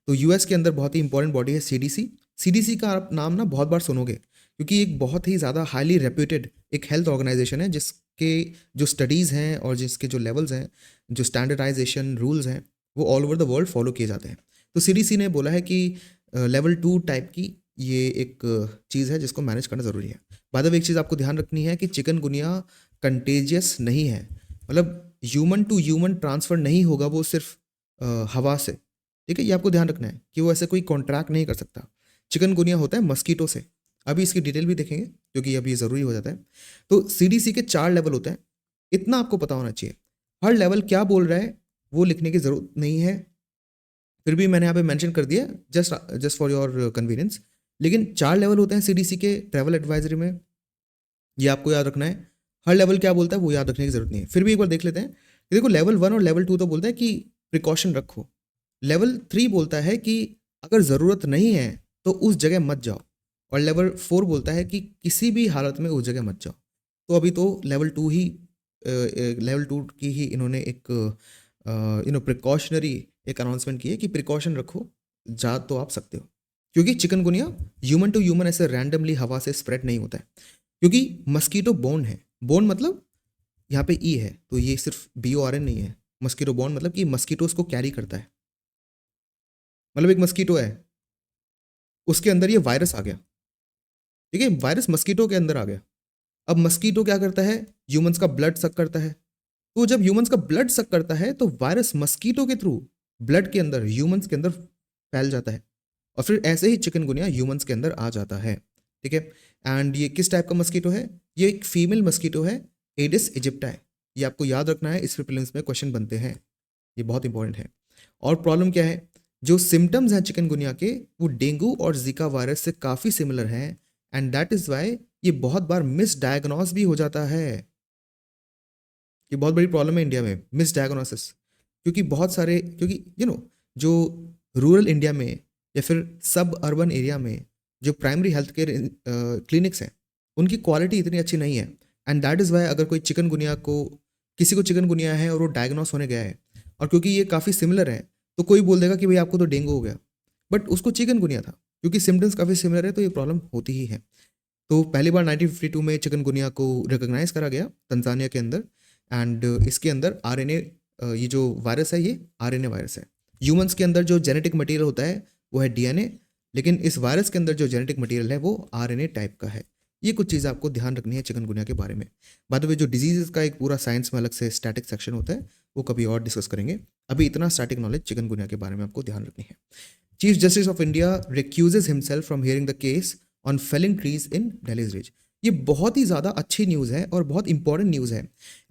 तो यूएस के अंदर बहुत ही इंपॉर्टेंट बॉडी है सीडीसी। सीडीसी का आप नाम ना बहुत बार सुनोगे क्योंकि एक बहुत ही ज़्यादा हाईली रेप्यूटेड एक हेल्थ ऑर्गेनाइजेशन है जिसके जो स्टडीज़ हैं और जिसके जो लेवल्स हैं, जो स्टैंडर्डाइजेशन रूल्स हैं वो all over the world follow किए जाते हैं। तो सीडीसी ने बोला है कि लेवल 2 टाइप की ये एक चीज़ है जिसको मैनेज करना ज़रूरी है। बाय द वे एक चीज़ आपको ध्यान रखनी है कि चिकनगुनिया कंटेजियस नहीं है, मतलब ह्यूमन टू ह्यूमन ट्रांसफ़र नहीं होगा वो सिर्फ हवा से, ठीक है? ये आपको ध्यान रखना है कि वो ऐसे कोई कॉन्ट्रैक्ट नहीं कर सकता। चिकनगुनिया होता है मस्कीटो से, अभी इसकी डिटेल भी देखेंगे क्योंकि अभी ये ज़रूरी हो जाता है। तो सीडीसी के 4 लेवल होते हैं, इतना आपको पता होना चाहिए। हर लेवल क्या बोल रहा है वो लिखने की ज़रूरत नहीं है, फिर भी मैंने यहाँ पे मेंशन कर दिया जस्ट फॉर योर कन्वीनियंस। लेकिन 4 लेवल होते हैं सीडीसी के ट्रैवल एडवाइजरी में, ये आपको याद रखना है। हर लेवल क्या बोलता है वो याद रखने की ज़रूरत नहीं है। फिर भी एक बार देख लेते हैं कि देखो लेवल 1 और लेवल 2 तो बोलता है कि प्रिकॉशन रखो। लेवल 3 बोलता है कि अगर ज़रूरत नहीं है तो उस जगह मत जाओ। और लेवल 4 बोलता है कि किसी भी हालत में उस जगह मत जाओ। तो अभी तो लेवल 2 की ही इन्होंने एक प्रिकॉशनरी एक अनाउंसमेंट की है कि प्रिकॉशन रखो, जा तो आप सकते हो। क्योंकि चिकनगुनिया ह्यूमन टू ह्यूमन ऐसे रैंडमली हवा से स्प्रेड नहीं होता है, क्योंकि मस्कीटो बोर्न है। बोर्न मतलब यहाँ पे ई है, तो ये सिर्फ BORN नहीं है। मस्कीटो बोर्न मतलब कि मस्कीटोज को कैरी करता है, मतलब एक मस्कीटो है, उसके अंदर ये वायरस आ गया, ठीक है? वायरस मस्कीटो के अंदर आ गया। अब मस्कीटो क्या करता है, ह्यूमंस का ब्लड सक करता है। तो जब ह्यूमंस का ब्लड सक करता है तो वायरस मस्कीटो के थ्रू ब्लड के अंदर ह्यूमंस के अंदर फैल जाता है, और फिर ऐसे ही चिकनगुनिया ह्यूमंस के अंदर आ जाता है, ठीक है? एंड ये किस टाइप का मस्कीटो है? ये एक फीमेल मस्कीटो है, एडिस इजिप्टाई। ये आपको याद रखना है, इस प्रीलिम्स में क्वेश्चन बनते हैं, ये बहुत इंपॉर्टेंट है। और प्रॉब्लम क्या है, जो सिम्टम्स हैं चिकनगुनिया के वो डेंगू और जिका वायरस से काफ़ी सिमिलर हैं, एंड दैट इज़ वाई ये बहुत बार मिस डायग्नोस भी हो जाता है। ये बहुत बड़ी प्रॉब्लम है इंडिया में, मिस डायग्नोसिस। क्योंकि बहुत सारे, क्योंकि जो रूरल इंडिया में या फिर सब अर्बन एरिया में जो प्राइमरी हेल्थ केयर क्लिनिक्स हैं उनकी क्वालिटी इतनी अच्छी नहीं है, एंड दैट इज़ वाई अगर कोई चिकनगुनिया को, किसी को चिकनगुनिया है और वो डायग्नोस होने गया है, और क्योंकि ये काफ़ी सिमिलर है तो कोई बोल देगा कि भाई आपको तो डेंगू हो गया, बट उसको चिकनगुनिया था। क्योंकि सिम्टम्स काफ़ी सिमिलर है तो ये प्रॉब्लम होती ही है। तो पहली बार 1952 में चिकनगुनिया को रिकॉग्नाइज करा गया तंजानिया के अंदर, एंड इसके अंदर RNA, ये जो वायरस है ये RNA वायरस है। ह्यूमंस के अंदर जो जेनेटिक मटेरियल होता है वो है DNA, लेकिन इस वायरस के अंदर जो जेनेटिक मटेरियल है वो RNA टाइप का है। ये कुछ चीज़ें आपको ध्यान रखनी है चिकनगुनिया के बारे में। बाद में जो डिजीज़ का एक पूरा साइंस में अलग से स्टैटिक सेक्शन होता है वो कभी और डिस्कस करेंगे। अभी इतना स्टैटिक नॉलेज चिकनगुनिया के बारे में आपको ध्यान रखनी है। Chief justice of India recuses himself from hearing the case on felling trees in Delhi's ridge. ये बहुत ही ज़्यादा अच्छी न्यूज़ है और बहुत इंपॉर्टेंट न्यूज़ है।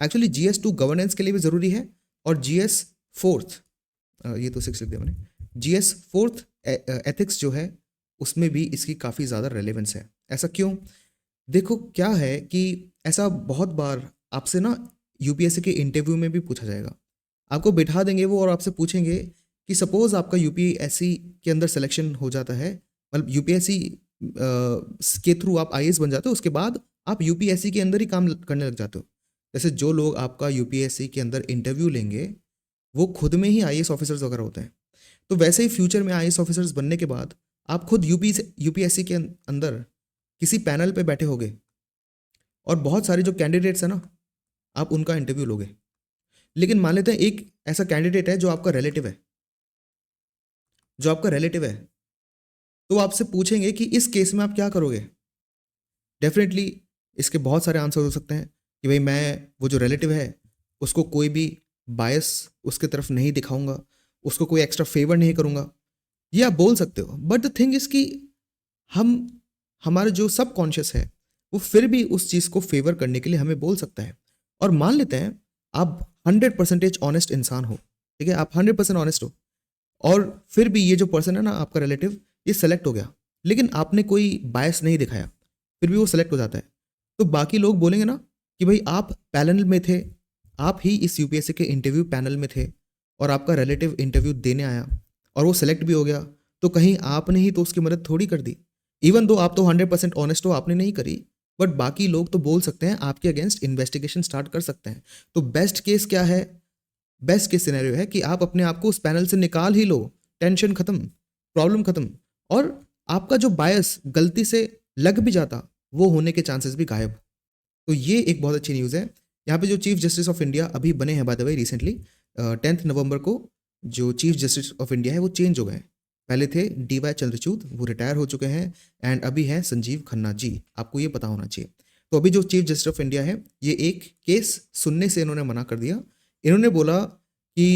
एक्चुअली GS2 गवर्नेंस के लिए भी ज़रूरी है, और GS4 ये तो 6 लिख दिया मैंने, GS4 एथिक्स जो है उसमें भी इसकी काफ़ी ज़्यादा रेलेवेंस है। ऐसा क्यों? देखो क्या है कि ऐसा बहुत बार आपसे ना UPSC के इंटरव्यू में भी पूछा जाएगा। आपको बिठा देंगे वो और आपसे पूछेंगे कि सपोज़ आपका UPSC के अंदर सिलेक्शन हो जाता है, मतलब UPSC के थ्रू आप IAS बन जाते हो, उसके बाद आप UPSC के अंदर ही काम करने लग जाते हो। जैसे जो लोग आपका UPSC के अंदर इंटरव्यू लेंगे वो खुद में ही IAS ऑफिसर्स वगैरह होते हैं। तो वैसे ही फ्यूचर में IAS ऑफिसर्स बनने के बाद आप खुद UPSC के अंदर किसी पैनल पे बैठे होगे, और बहुत सारे जो कैंडिडेट्स हैं ना आप उनका इंटरव्यू लोगे। लेकिन मान लेते हैं एक ऐसा कैंडिडेट है जो आपका रिलेटिव है, तो वो आपसे पूछेंगे कि इस केस में आप क्या करोगे। डेफिनेटली इसके बहुत सारे आंसर हो सकते हैं कि भाई मैं वो जो रिलेटिव है उसको कोई भी बायस उसके तरफ नहीं दिखाऊंगा, उसको कोई एक्स्ट्रा फेवर नहीं करूंगा, ये आप बोल सकते हो। बट द थिंग इज कि हम हमारा जो सब कॉन्शियस है वो फिर भी उस चीज़ को फेवर करने के लिए हमें बोल सकता है। और मान लेते हैं आप 100% ऑनेस्ट इंसान हो, ठीक है, आप 100% ऑनेस्ट हो, और फिर भी ये जो पर्सन है ना आपका रिलेटिव ये सेलेक्ट हो गया, लेकिन आपने कोई बायस नहीं दिखाया, फिर भी वो सेलेक्ट हो जाता है, तो बाकी लोग बोलेंगे ना कि भाई आप पैनल में थे, आप ही इस UPSC के इंटरव्यू पैनल में थे, और आपका रिलेटिव इंटरव्यू देने आया और वो सेलेक्ट भी हो गया, तो कहीं आपने ही तो उसकी मदद थोड़ी कर दी। इवन दो आप तो 100% ऑनेस्ट हो, आपने नहीं करी, बट बाकी लोग तो बोल सकते हैं, आपके अगेंस्ट इन्वेस्टिगेशन स्टार्ट कर सकते हैं। तो बेस्ट केस क्या है? बेस्ट केस सिनेरियो है कि आप अपने आप को उस पैनल से निकाल ही लो, टेंशन खत्म, प्रॉब्लम खत्म, और आपका जो बायस गलती से लग भी जाता वो होने के चांसेस भी गायब। तो ये एक बहुत अच्छी न्यूज़ है। यहाँ पे जो चीफ जस्टिस ऑफ इंडिया अभी बने हैं बाय द वे रिसेंटली 10 नवंबर को जो चीफ जस्टिस ऑफ इंडिया है वो चेंज हो गए हैं। पहले थे DY चंद्रचूड, वो रिटायर हो चुके हैं, एंड अभी हैं संजीव खन्ना जी। आपको ये पता होना चाहिए। तो अभी जो चीफ जस्टिस ऑफ इंडिया है, ये एक केस सुनने से इन्होंने मना कर दिया। इन्होंने बोला कि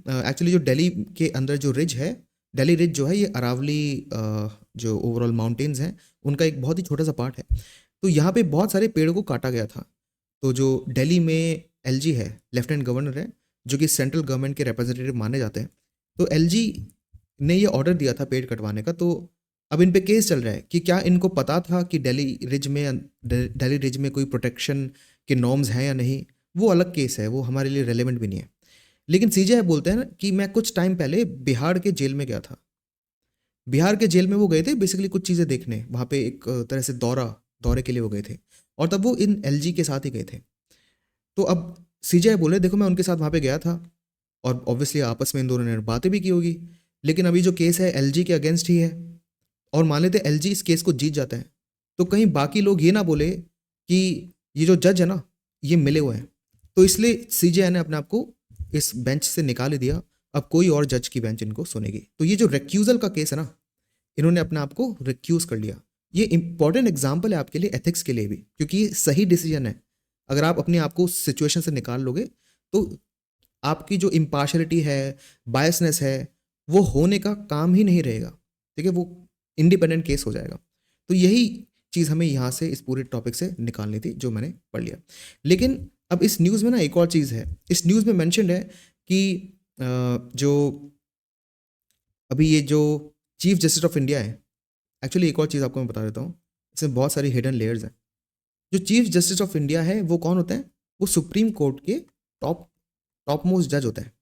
एक्चुअली जो दिल्ली के अंदर जो रिज है, दिल्ली रिज जो है, ये अरावली जो ओवरऑल माउंटेन्स हैं उनका एक बहुत ही छोटा सा पार्ट है। तो यहाँ पे बहुत सारे पेड़ों को काटा गया था। तो जो दिल्ली में LG है, लेफ्टिनेंट गवर्नर है, जो कि सेंट्रल गवर्नमेंट के रिप्रेजेंटेटिव माने जाते हैं, तो LG ने ये ऑर्डर दिया था पेड़ कटवाने का। तो अब इन पे केस चल रहा है कि क्या इनको पता था कि दिल्ली रिज में कोई प्रोटेक्शन के नॉर्म्स हैं या नहीं। वो अलग केस है, वो हमारे लिए रेलेवेंट भी नहीं है। लेकिन CJI बोलते हैं ना कि मैं कुछ टाइम पहले बिहार के जेल में गया था। बिहार के जेल में वो गए थे बेसिकली कुछ चीज़ें देखने, वहाँ पे एक तरह से दौरे के लिए वो गए थे, और तब वो इन LG के साथ ही गए थे। तो अब CJI बोले देखो मैं उनके साथ वहाँ पे गया था, और ऑब्वियसली आपस में इन दोनों ने बातें भी की होगी, लेकिन अभी जो केस है LG के अगेंस्ट ही है, और मान लेते LG इस केस को जीत जाता है, तो कहीं बाकी लोग ये ना बोले कि ये जो जज है ना ये मिले हुए हैं। तो इसलिए CJI ने अपने आप को इस बेंच से निकाल ही दिया। अब कोई और जज की बेंच इनको सुनेगी। तो ये जो रिक्यूजल का केस है ना, इन्होंने अपने आप को रिक्यूज कर लिया। ये इंपॉर्टेंट एग्जाम्पल है आपके लिए, एथिक्स के लिए भी, क्योंकि ये सही डिसीजन है। अगर आप अपने आप को सिचुएशन से निकाल लोगे तो आपकी जो इम्पार्शलिटी है, बायसनेस है, वो होने का काम ही नहीं रहेगा। ठीक है, वो इंडिपेंडेंट केस हो जाएगा। तो यही चीज़ हमें यहाँ से इस पूरे टॉपिक से निकालनी थी, जो मैंने पढ़ लिया। लेकिन अब इस न्यूज़ में ना एक और चीज़ है। इस न्यूज़ में मेंशन्ड है कि जो अभी ये जो चीफ जस्टिस ऑफ इंडिया है, एक्चुअली एक और चीज़ आपको मैं बता देता हूँ, इसमें बहुत सारी हिडन लेयर्स हैं। जो चीफ जस्टिस ऑफ इंडिया है वो कौन होता है? वो सुप्रीम कोर्ट के टॉप मोस्ट जज होता है।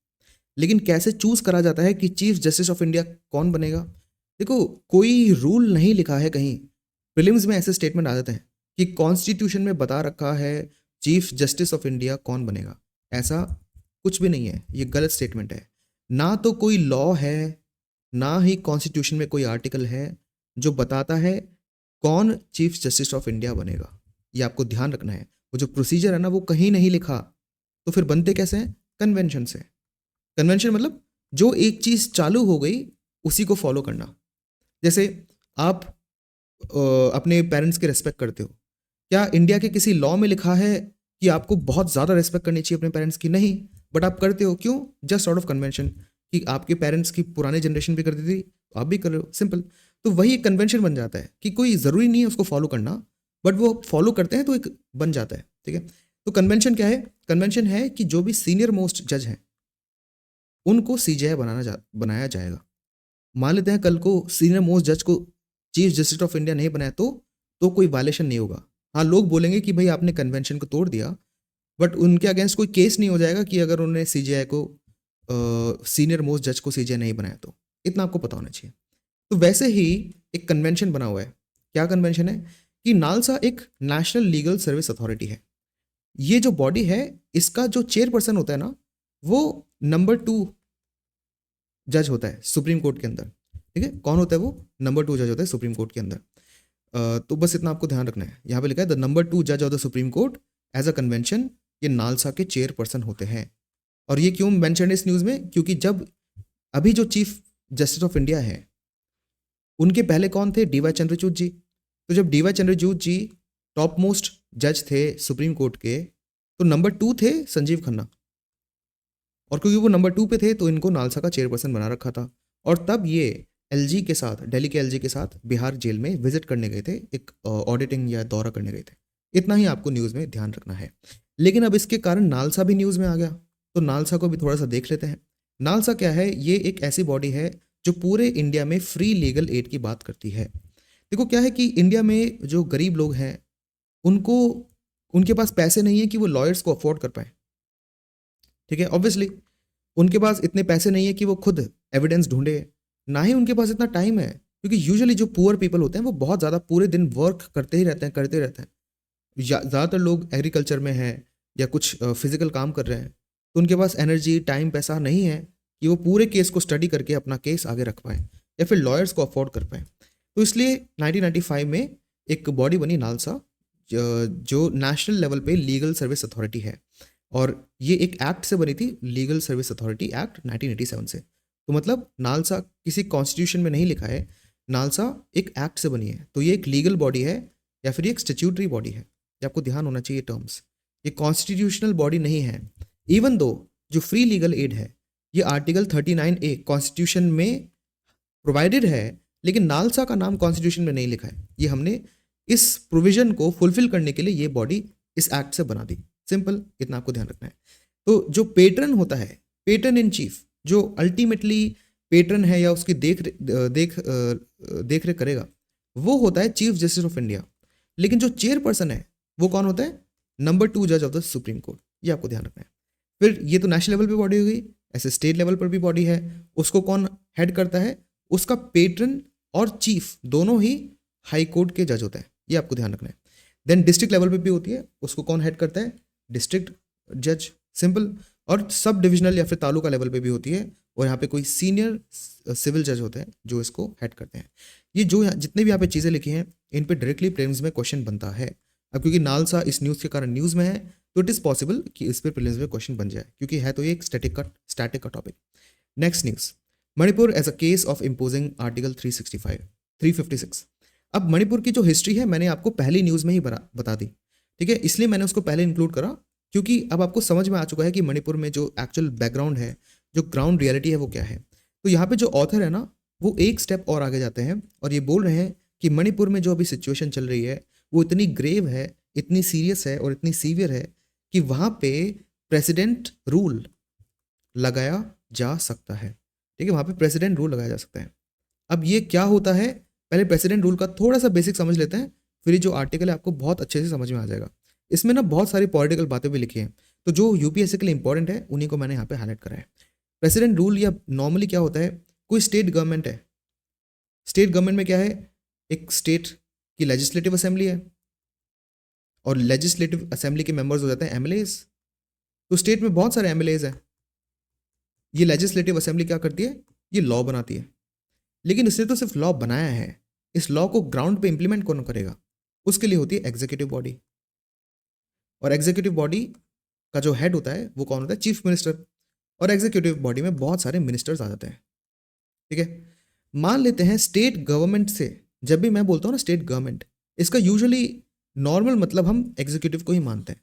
लेकिन कैसे चूज करा जाता है कि चीफ जस्टिस ऑफ इंडिया कौन बनेगा? देखो, कोई रूल नहीं लिखा है कहीं। प्रीलिम्स में ऐसे स्टेटमेंट आ जाते हैं कि कॉन्स्टिट्यूशन में बता रखा है चीफ जस्टिस ऑफ इंडिया कौन बनेगा। ऐसा कुछ भी नहीं है, ये गलत स्टेटमेंट है। ना तो कोई लॉ है, ना ही कॉन्स्टिट्यूशन में कोई आर्टिकल है जो बताता है कौन चीफ जस्टिस ऑफ इंडिया बनेगा। ये आपको ध्यान रखना है। वो जो प्रोसीजर है ना, वो कहीं नहीं लिखा। तो फिर बनते कैसे हैं? कन्वेंशन से। कन्वेंशन मतलब जो एक चीज़ चालू हो गई उसी को फॉलो करना। जैसे आप अपने पेरेंट्स की रिस्पेक्ट करते हो, क्या इंडिया के किसी लॉ में लिखा है कि आपको बहुत ज़्यादा रिस्पेक्ट करनी चाहिए अपने पेरेंट्स की? नहीं, बट आप करते हो। क्यों? जस्ट आउट ऑफ कन्वेंशन, कि आपके पेरेंट्स की पुराने जनरेशन भी करती थी, तो आप भी कर रहे हो, सिंपल। तो वही एक कन्वेंशन बन जाता है कि कोई ज़रूरी नहीं है उसको फॉलो करना, बट वो फॉलो करते हैं तो एक बन जाता है। ठीक है, तो कन्वेंशन क्या है? कन्वेंशन है कि जो भी सीनियर मोस्ट जज हैं उनको CJI बनाया जाएगा। मान लेते हैं कल को सीनियर मोस्ट जज को चीफ जस्टिस ऑफ इंडिया नहीं बनाया तो कोई वायलेशन नहीं होगा। हाँ, लोग बोलेंगे कि भाई आपने कन्वेंशन को तोड़ दिया, बट उनके अगेंस्ट कोई केस नहीं हो जाएगा कि अगर उन्होंने CJI को सीनियर मोस्ट जज को CJI नहीं बनाया तो। इतना आपको पता होना चाहिए। तो वैसे ही एक कन्वेंशन बना हुआ है। क्या कन्वेंशन है? कि नालसा एक नेशनल लीगल सर्विस अथॉरिटी है। ये जो बॉडी है, इसका जो चेयरपर्सन होता है ना, वो नंबर 2 जज होता है सुप्रीम कोर्ट के अंदर। ठीक है, कौन होता है वो? नंबर 2 जज होता है सुप्रीम कोर्ट के अंदर। तो बस इतना आपको ध्यान रखना है। यहाँ पे लिखा है द नंबर 2 जज of the supreme court as a convention, ये नालसा के चेयरपर्सन होते हैं। और ये क्यों मेंशन है इस न्यूज़ में? क्योंकि जब अभी जो चीफ जस्टिस ऑफ इंडिया है, उनके पहले कौन थे? DY चंद्रचूड जी। तो जब DY चंद्रचूड जी टॉप मोस्ट जज थे सुप्रीम कोर्ट के, तो नंबर 2 थे संजीव खन्ना, और क्योंकि वो नंबर 2 पे थे तो इनको नालसा का चेयरपर्सन बना रखा था। और तब ये LG के साथ, दिल्ली के LG के साथ बिहार जेल में विजिट करने गए थे, एक ऑडिटिंग या दौरा करने गए थे। इतना ही आपको न्यूज़ में ध्यान रखना है। लेकिन अब इसके कारण नालसा भी न्यूज़ में आ गया, तो नालसा को भी थोड़ा सा देख लेते हैं। नालसा क्या है? ये एक ऐसी बॉडी है जो पूरे इंडिया में फ्री लीगल एड की बात करती है। देखो क्या है कि इंडिया में जो गरीब लोग हैं उनको, उनके पास पैसे नहीं है कि वो लॉयर्स को अफोर्ड कर पाए। ठीक है, ऑब्वियसली उनके पास इतने पैसे नहीं है कि वो खुद एविडेंस ढूंढे, ना ही उनके पास इतना टाइम है, क्योंकि यूजुअली जो पुअर पीपल होते हैं वो बहुत ज़्यादा पूरे दिन वर्क करते ही रहते हैं, करते रहते हैं। ज़्यादातर लोग एग्रीकल्चर में हैं या कुछ फिजिकल काम कर रहे हैं, तो उनके पास एनर्जी, टाइम, पैसा नहीं है कि वो पूरे केस को स्टडी करके अपना केस आगे रख पाए या फिर लॉयर्स को अफोर्ड कर पाए। तो इसलिए 1995 में एक बॉडी बनी नालसा, जो नेशनल लेवल पे लीगल सर्विस अथॉरिटी है, और ये एक एक्ट से बनी थी, लीगल सर्विस अथॉरिटी एक्ट 1987 से। तो मतलब नालसा किसी कॉन्स्टिट्यूशन में नहीं लिखा है, नालसा एक एक्ट से बनी है, तो ये एक लीगल बॉडी है या फिर ये एक स्टैट्यूटरी बॉडी है। ये आपको ध्यान होना चाहिए टर्म्स। ये कॉन्स्टिट्यूशनल बॉडी नहीं है। इवन दो जो फ्री लीगल एड है ये आर्टिकल 39A कॉन्स्टिट्यूशन में प्रोवाइडेड है, लेकिन नालसा का नाम कॉन्स्टिट्यूशन में नहीं लिखा है। ये हमने इस प्रोविजन को फुलफिल करने के लिए ये बॉडी इस एक्ट से बना दी। सिंपल, इतना आपको ध्यान रखना है। तो जो पेट्रन होता है, पेट्रन इन चीफ, जो अल्टीमेटली पेट्रन है या उसकी देख रेख करेगा, वो होता है चीफ जस्टिस ऑफ इंडिया। लेकिन जो चेयरपर्सन है वो कौन होता है? नंबर 2 जज ऑफ द सुप्रीम कोर्ट। ये आपको ध्यान रखना है। फिर ये तो नेशनल लेवल पे बॉडी हो गई, ऐसे स्टेट लेवल पर भी बॉडी है, उसको कौन हेड करता है? उसका पेट्रन और चीफ दोनों ही हाई कोर्ट के जज होते हैं। ये आपको ध्यान रखना है। देन डिस्ट्रिक्ट लेवल पे भी होती है, उसको कौन हेड करता है? डिस्ट्रिक्ट जज। सिंपल। और सब डिविजनल या फिर तालुका लेवल पे भी होती है, और यहाँ पे कोई सीनियर सिविल जज होते हैं जो इसको हेड करते हैं। ये जो जितने भी यहाँ पे चीज़ें लिखी हैं इन पे डायरेक्टली प्रीलिम्स में क्वेश्चन बनता है। अब क्योंकि नालसा इस न्यूज़ के कारण न्यूज़ में है, तो इट इज़ पॉसिबल कि इस पर प्रीलिम्स में क्वेश्चन बन जाए, क्योंकि है तो ये एक स्टैटिक का topic. Next news, Manipur as a case of imposing article 356। अब मणिपुर की जो हिस्ट्री है मैंने आपको पहली न्यूज़ में ही बता दी, ठीक है, इसलिए मैंने उसको पहले इंक्लूड करा, क्योंकि अब आपको समझ में आ चुका है कि मणिपुर में जो एक्चुअल बैकग्राउंड है, जो ग्राउंड रियलिटी है वो क्या है। तो यहाँ पे जो ऑथर है ना, वो एक स्टेप और आगे जाते हैं और ये बोल रहे हैं कि मणिपुर में जो अभी सिचुएशन चल रही है वो इतनी ग्रेव है, इतनी सीरियस है और इतनी सीवियर है कि वहाँ पे प्रेसिडेंट रूल लगाया जा सकता है। ठीक है, वहाँ पे प्रेसिडेंट रूल लगाया जा सकता है। अब ये क्या होता है, पहले प्रेसिडेंट रूल का थोड़ा सा बेसिक समझ लेते हैं, फिर ये जो आर्टिकल है आपको बहुत अच्छे से समझ में आ जाएगा। इसमें ना बहुत सारी पॉलिटिकल बातें भी लिखी हैं, तो जो यूपीएससी के लिए इंपॉर्टेंट है उन्हीं को मैंने यहाँ पे हाईलाइट करा है। प्रेसिडेंट रूल या नॉर्मली क्या होता है, कोई स्टेट गवर्नमेंट है, स्टेट गवर्नमेंट में क्या है, एक स्टेट की लेजिस्लेटिव असेंबली है और लेजिस्लेटिव असेंबली के मेंबर्स हो जाते हैं एमएलएज। तो स्टेट में बहुत सारे एमएलएज हैं। ये लेजिस्लेटिव असेंबली क्या करती है, ये लॉ बनाती है, लेकिन इसने तो सिर्फ लॉ बनाया है, इस लॉ को ग्राउंड पे इंप्लीमेंट कौन करेगा, उसके लिए होती है एग्जीक्यूटिव बॉडी। और एग्जीक्यूटिव बॉडी का जो हेड होता है वो कौन होता है, चीफ मिनिस्टर। और एग्जीक्यूटिव बॉडी में बहुत सारे मिनिस्टर्स आ जाते हैं। ठीक है, मान लेते हैं स्टेट गवर्नमेंट से, जब भी मैं बोलता हूँ ना स्टेट गवर्नमेंट, इसका यूजुअली नॉर्मल मतलब हम एग्जीक्यूटिव को ही मानते हैं।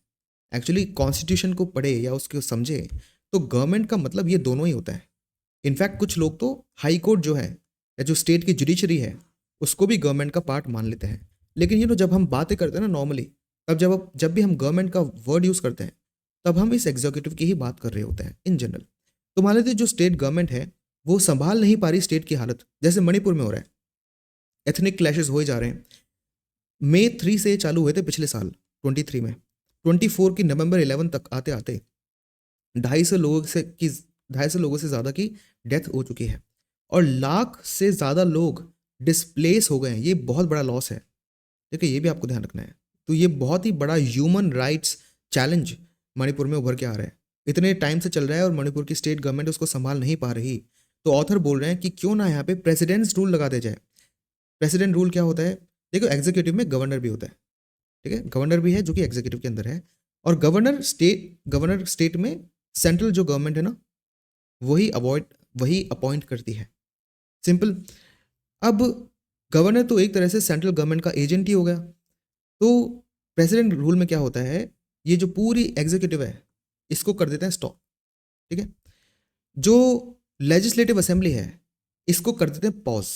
एक्चुअली कॉन्स्टिट्यूशन को पढ़े या उसको समझे तो गवर्नमेंट का मतलब ये दोनों ही होता है। इनफैक्ट कुछ लोग तो हाई कोर्ट जो है या जो स्टेट की जुडिशरी है उसको भी गवर्नमेंट का पार्ट मान लेते हैं। लेकिन ये तो जब हम बातें करते हैं ना नॉर्मली, तब जब भी हम गवर्नमेंट का वर्ड यूज़ करते हैं तब हम इस एग्जीक्यूटिव की ही बात कर रहे होते हैं इन जनरल। तो मान लेते जो स्टेट गवर्नमेंट है वो संभाल नहीं पा रही स्टेट की हालत, जैसे मणिपुर में हो रहा है, एथनिक क्लैशेस हो ही जा रहे हैं। मई 3 से चालू हुए थे पिछले साल 23 में, 24 की नवंबर 11 तक आते आते 250 लोगों से ज़्यादा की डेथ हो चुकी है और लाख से ज़्यादा लोग डिस्प्लेस हो गए हैं। ये बहुत बड़ा लॉस है, देखिए ये भी आपको ध्यान रखना है। तो ये बहुत ही बड़ा ह्यूमन राइट्स चैलेंज मणिपुर में उभर के आ रहा है, इतने टाइम से चल रहा है और मणिपुर की स्टेट गवर्नमेंट उसको संभाल नहीं पा रही। तो ऑथर बोल रहे हैं कि क्यों ना यहाँ पे प्रेसिडेंट्स रूल लगा दे जाए। प्रेसिडेंट रूल क्या होता है, देखो एग्जीक्यूटिव में गवर्नर भी होता है, ठीक है, गवर्नर भी है जो कि एग्जीक्यूटिव के अंदर है, और गवर्नर स्टेट में सेंट्रल जो गवर्नमेंट है ना वही अपॉइंट करती है। सिंपल। अब गवर्नर तो एक तरह से सेंट्रल गवर्नमेंट का एजेंट ही हो गया। तो प्रेसिडेंट रूल में क्या होता है, ये जो पूरी एग्जीक्यूटिव है इसको कर देते हैं स्टॉप। ठीक है, जो लेजिस्लेटिव असेंबली है इसको कर देते हैं पॉज,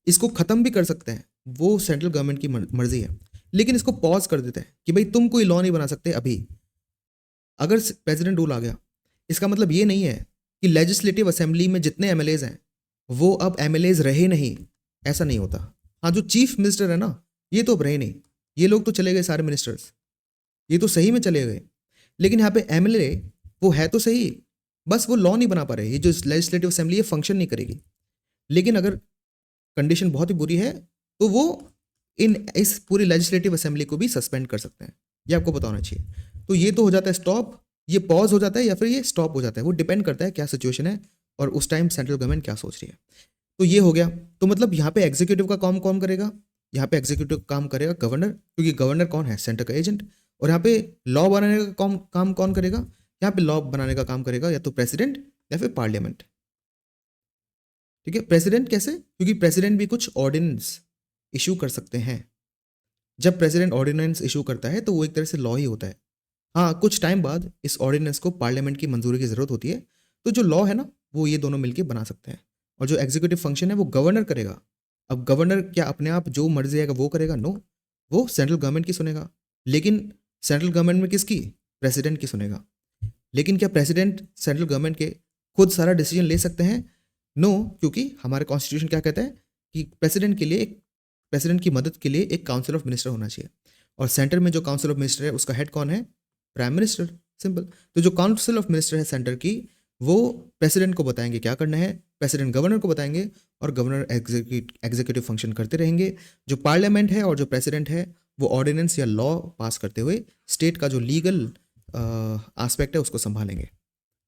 इसको खत्म भी कर सकते हैं, वो सेंट्रल गवर्नमेंट की मर्जी है, लेकिन इसको पॉज कर देते हैं कि भाई तुम कोई लॉ नहीं बना सकते अभी। अगर प्रेसिडेंट रूल आ गया इसका मतलब ये नहीं है कि लेजिस्लेटिव असेंबली में जितने एमएलएज हैं वो अब एमएलएज रहे नहीं, ऐसा नहीं होता। हाँ, जो चीफ मिनिस्टर है ना ये तो अब रहे नहीं, ये लोग तो चले गए, सारे मिनिस्टर्स ये तो सही में चले गए, लेकिन यहाँ पे एमएलए वो है तो सही, बस वो लॉ नहीं बना पा रहे। ये जो लेजिस्लेटिव असेंबली है फंक्शन नहीं करेगी। लेकिन अगर कंडीशन बहुत ही बुरी है तो वो इस पूरी लेजिस्लेटिव असेंबली को भी सस्पेंड कर सकते हैं, ये आपको पता होना चाहिए। तो ये तो हो जाता है स्टॉप, ये पॉज हो जाता है या फिर ये स्टॉप हो जाता है, वो डिपेंड करता है क्या सिचुएशन है और उस टाइम सेंट्रल गवर्नमेंट क्या सोच रही है। तो ये हो गया। तो मतलब यहाँ पे एग्जीक्यूटिव का काम कौन करेगा, यहाँ पे एग्जीक्यूटिव काम करेगा गवर्नर, क्योंकि गवर्नर कौन है, सेंटर का एजेंट। और यहाँ पे लॉ बनाने का काम कौन करेगा, यहाँ पे लॉ बनाने का काम करेगा या तो प्रेसिडेंट या फिर पार्लियामेंट। ठीक है। प्रेसिडेंट कैसे? क्योंकि प्रेसिडेंट भी कुछ ऑर्डिनेंस इशू कर सकते हैं। जब प्रेसिडेंट ऑर्डिनेंस इशू करता है तो वो एक तरह से लॉ ही होता है। हाँ, कुछ टाइम बाद इस ऑर्डिनेंस को पार्लियामेंट की मंजूरी की ज़रूरत होती है। तो जो लॉ है ना, वो ये दोनों मिलके बना सकते हैं। और जो एग्जीक्यूटिव फंक्शन है वो गवर्नर करेगा। अब गवर्नर क्या अपने आप जो मर्जी आएगा वो करेगा? नो, वो सेंट्रल गवर्नमेंट की सुनेगा। लेकिन सेंट्रल गवर्नमेंट में किसकी? प्रेसिडेंट की सुनेगा। लेकिन क्या प्रेसिडेंट सेंट्रल गवर्नमेंट के खुद सारा डिसीजन ले सकते हैं? नो, क्योंकि हमारे कॉन्स्टिट्यूशन क्या कहता है कि प्रेसिडेंट की मदद के लिए एक काउंसिल ऑफ मिनिस्टर होना चाहिए। और सेंटर में जो काउंसिल ऑफ मिनिस्टर है उसका हेड कौन है? Prime minister. सिंपल। तो जो काउंसिल ऑफ मिनिस्टर है सेंटर की, वो प्रेसिडेंट को बताएंगे क्या करना है, प्रेसिडेंट गवर्नर को बताएंगे और गवर्नर एग्जीक्यूटिव फंक्शन करते रहेंगे। जो पार्लियामेंट है और जो प्रेसिडेंट है वो ऑर्डिनेंस या लॉ पास करते हुए स्टेट का जो लीगल एस्पेक्ट है उसको संभालेंगे।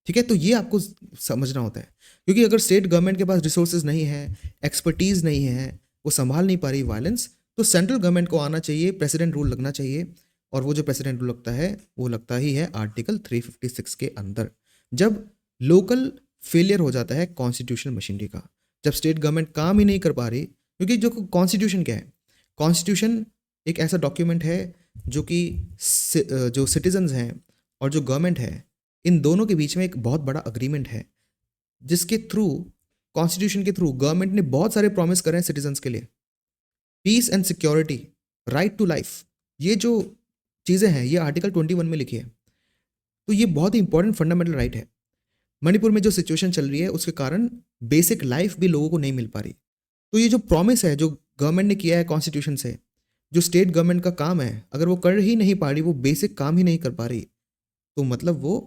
ठीक है। तो ये आपको समझना होता है, क्योंकि अगर स्टेट गवर्नमेंट के पास रिसोर्सेज नहीं है, एक्सपर्टीज नहीं है, वो संभाल नहीं पा रही वायलेंस, तो सेंट्रल गवर्नमेंट को आना चाहिए, प्रेसिडेंट रूल लगना चाहिए। और वो जो प्रेसिडेंट रूल लगता है वो लगता ही है आर्टिकल 356 के अंदर, जब लोकल फेलियर हो जाता है कॉन्स्टिट्यूशनल मशीनरी का, जब स्टेट गवर्नमेंट काम ही नहीं कर पा रही। क्योंकि जो कॉन्स्टिट्यूशन क्या है? कॉन्स्टिट्यूशन एक ऐसा डॉक्यूमेंट है जो कि जो सिटीजन्स हैं और जो गवर्नमेंट है, इन दोनों के बीच में एक बहुत बड़ा अग्रीमेंट है, जिसके थ्रू, कॉन्स्टिट्यूशन के थ्रू, गवर्नमेंट ने बहुत सारे प्रॉमिस करे हैं सिटीजन्स के लिए। Peace and security, right to life, ये जो चीज़ें हैं ये आर्टिकल 21 में लिखी है। तो ये बहुत ही इंपॉर्टेंट फंडामेंटल राइट है। मणिपुर में जो सिचुएशन चल रही है उसके कारण बेसिक लाइफ भी लोगों को नहीं मिल पा रही। तो ये जो प्रॉमिस है जो गवर्नमेंट ने किया है कॉन्स्टिट्यूशन से, जो स्टेट गवर्नमेंट का काम है, अगर वो कर ही नहीं पा रही, वो बेसिक काम ही नहीं कर पा रही, तो मतलब वो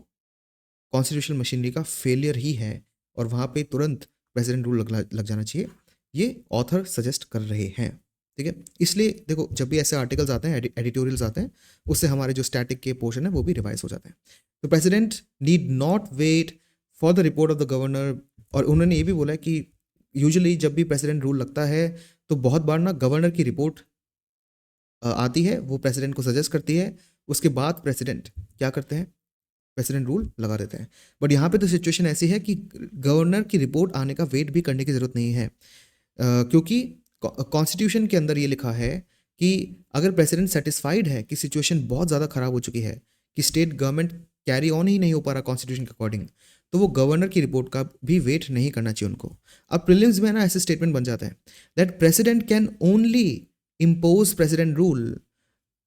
कॉन्स्टिट्यूशनल मशीनरी का फेलियर ही है और वहाँ पे तुरंत प्रेसिडेंट रूल लग जाना चाहिए। ये ऑथर सजेस्ट कर रहे हैं। ठीक है। इसलिए देखो, जब भी ऐसे आर्टिकल्स आते हैं, एडिटोरियल्स आते हैं, उससे हमारे जो स्टैटिक के पोर्शन है वो भी रिवाइज हो जाते हैं। तो president need not wait for the report of the governor. और उन्होंने ये भी बोला है कि यूजुअली जब भी प्रेसिडेंट रूल लगता है तो बहुत बार ना गवर्नर की रिपोर्ट आती है, वो प्रेसिडेंट को सजेस्ट करती है, उसके बाद प्रेसिडेंट क्या करते हैं? प्रेसिडेंट रूल लगा देते हैं। बट यहाँ पे तो सिचुएशन ऐसी है कि गवर्नर की रिपोर्ट आने का वेट भी करने की ज़रूरत नहीं है, क्योंकि कॉन्स्टिट्यूशन के अंदर ये लिखा है कि अगर प्रेसिडेंट सेटिस्फाइड है कि सिचुएशन बहुत ज़्यादा ख़राब हो चुकी है, कि स्टेट गवर्नमेंट कैरी ऑन ही नहीं हो पा रहा कॉन्स्टिट्यूशन के अकॉर्डिंग, तो वो गवर्नर की रिपोर्ट का भी वेट नहीं करना चाहिए उनको। अब प्रीलिम्स में ना ऐसे स्टेटमेंट बन जाता है that president can only impose president rule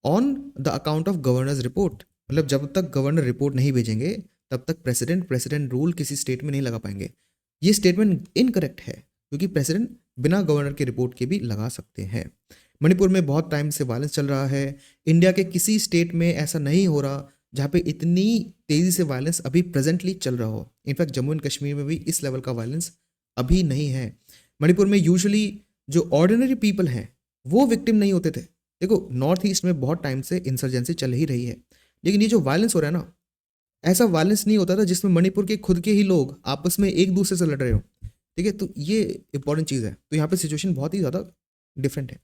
on the account of governors report. मतलब जब तक गवर्नर रिपोर्ट नहीं भेजेंगे तब तक प्रेसिडेंट रूल किसी स्टेट में नहीं लगा पाएंगे। ये स्टेटमेंट इनकरेक्ट है, क्योंकि प्रेसिडेंट बिना गवर्नर के रिपोर्ट के भी लगा सकते हैं। मणिपुर में बहुत टाइम से वायलेंस चल रहा है। इंडिया के किसी स्टेट में ऐसा नहीं हो रहा जहाँ पे इतनी तेज़ी से वायलेंस अभी प्रेजेंटली चल रहा हो। इनफैक्ट जम्मू एंड कश्मीर में भी इस लेवल का वायलेंस अभी नहीं है। मणिपुर में यूजुअली जो ऑर्डिनरी पीपल हैं वो विक्टिम नहीं होते थे। देखो, नॉर्थ ईस्ट में बहुत टाइम से इंसर्जेंसी चल ही रही है, लेकिन ये जो वायलेंस हो रहा है ना, ऐसा वायलेंस नहीं होता था जिसमें मणिपुर के खुद के ही लोग आपस में एक दूसरे से लड़ रहे हो। ठीक है। तो ये इंपॉर्टेंट चीज़ है। तो यहाँ पे सिचुएशन बहुत ही ज़्यादा डिफरेंट है।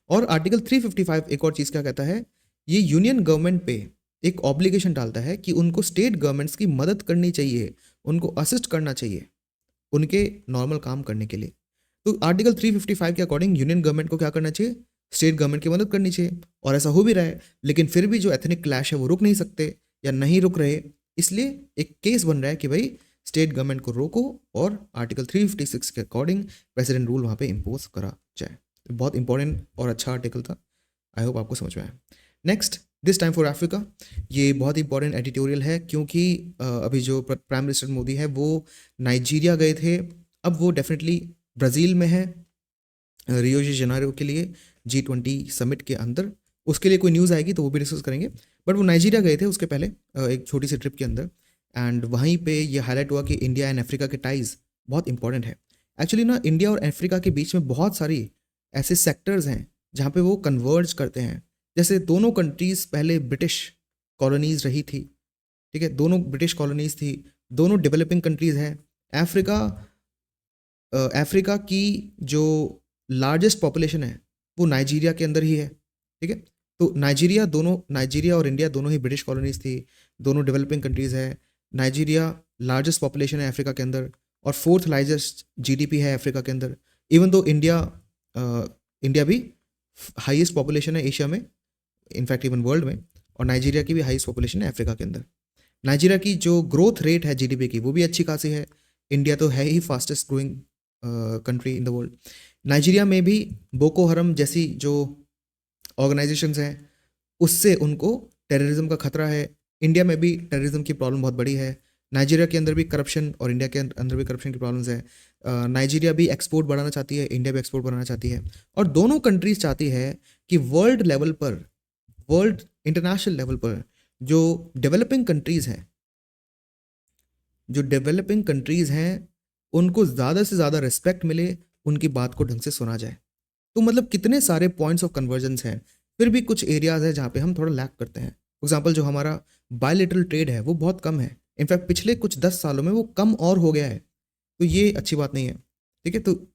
और आर्टिकल 355 एक और चीज़ क्या कहता है, ये यूनियन गवर्नमेंट पे एक ऑब्लिगेशन डालता है कि उनको स्टेट गवर्नमेंट्स की मदद करनी चाहिए, उनको असिस्ट करना चाहिए उनके नॉर्मल काम करने के लिए। तो आर्टिकल 355 के अकॉर्डिंग यूनियन गवर्नमेंट को क्या करना चाहिए? स्टेट गवर्नमेंट की मदद करनी चाहिए। और ऐसा हो भी रहा है, लेकिन फिर भी जो एथनिक क्लैश है वो रुक नहीं सकते या नहीं रुक रहे। इसलिए एक केस बन रहा है कि भाई स्टेट गवर्नमेंट को रोको और आर्टिकल 356 के अकॉर्डिंग प्रेसिडेंट रूल वहाँ पे इम्पोज करा जाए। तो बहुत इंपॉर्टेंट और अच्छा आर्टिकल था। आई होप आपको समझ में आया। Next, this time for Africa. ये बहुत इंपॉर्टेंट एडिटोरियल है, क्योंकि अभी जो प्राइम मिनिस्टर मोदी है वो नाइजीरिया गए थे, अब वो डेफिनेटली ब्राज़ील में है रियो डी जेनेरो के लिए G20 समिट के अंदर। उसके लिए कोई न्यूज़ आएगी तो वो भी डिस्कस करेंगे। बट वो नाइजीरिया गए थे उसके पहले एक छोटी सी ट्रिप के अंदर, एंड वहीं पे ये हाईलाइट हुआ कि इंडिया एंड अफ्रीका के टाइज़ बहुत इंपॉर्टेंट है। एक्चुअली ना इंडिया और अफ्रीका के बीच में बहुत सारी ऐसे सेक्टर्स हैं जहाँ पे वो कन्वर्ज करते हैं। जैसे दोनों कंट्रीज़ पहले ब्रिटिश कॉलोनीज़ रही थी। ठीक है, दोनों ब्रिटिश कॉलोनीज़ थी, दोनों डेवलपिंग कंट्रीज़ हैं। अफ्रीका की जो लार्जेस्ट पॉपुलेशन है वो नाइजीरिया के अंदर ही है। ठीक है। तो नाइजीरिया और इंडिया दोनों ही ब्रिटिश कॉलोनीज थी, दोनों डेवलपिंग कंट्रीज़ है। नाइजीरिया लार्जेस्ट पॉपुलेशन है अफ्रीका के अंदर, और फोर्थ लार्जेस्ट जीडीपी है अफ्रीका के अंदर। इवन दो इंडिया भी हाईएस्ट पॉपुलेशन है एशिया में, इनफैक्ट इवन वर्ल्ड में, और नाइजीरिया की भी हाईएस्ट पॉपुलेशन है अफ्रीका के अंदर। नाइजीरिया की जो ग्रोथ रेट है जीडीपी की वो भी अच्छी खासी है। इंडिया तो है ही fastest growing country in the world. Nigeria में भी बोको हरम जैसी जो ऑर्गेनाइजेशंस हैं उससे उनको टेररिज्म का खतरा है। इंडिया में भी टेररिज्म की प्रॉब्लम बहुत बड़ी है। नाइजीरिया के अंदर भी करप्शन और इंडिया के अंदर भी करप्शन की प्रॉब्लम्स है। नाइजीरिया भी एक्सपोर्ट बढ़ाना चाहती है, इंडिया भी एक्सपोर्ट बढ़ाना चाहती है, और दोनों कंट्रीज चाहती है कि वर्ल्ड लेवल पर, वर्ल्ड इंटरनेशनल लेवल पर जो डेवलपिंग कंट्रीज़ हैं, जो डेवलपिंग कंट्रीज़ हैं उनको ज़्यादा से ज़्यादा रिस्पेक्ट मिले, उनकी बात को ढंग से सुना जाए। तो मतलब कितने सारे पॉइंट्स ऑफ कन्वर्जेंस हैं। फिर भी कुछ एरियाज़ है जहाँ पे हम थोड़ा लैक करते हैं। फॉर एग्जांपल जो हमारा बायलेटरल ट्रेड है वो बहुत कम है। इनफैक्ट पिछले कुछ 10 सालों में वो कम और हो गया है, तो ये अच्छी बात नहीं है। ठीक है, तो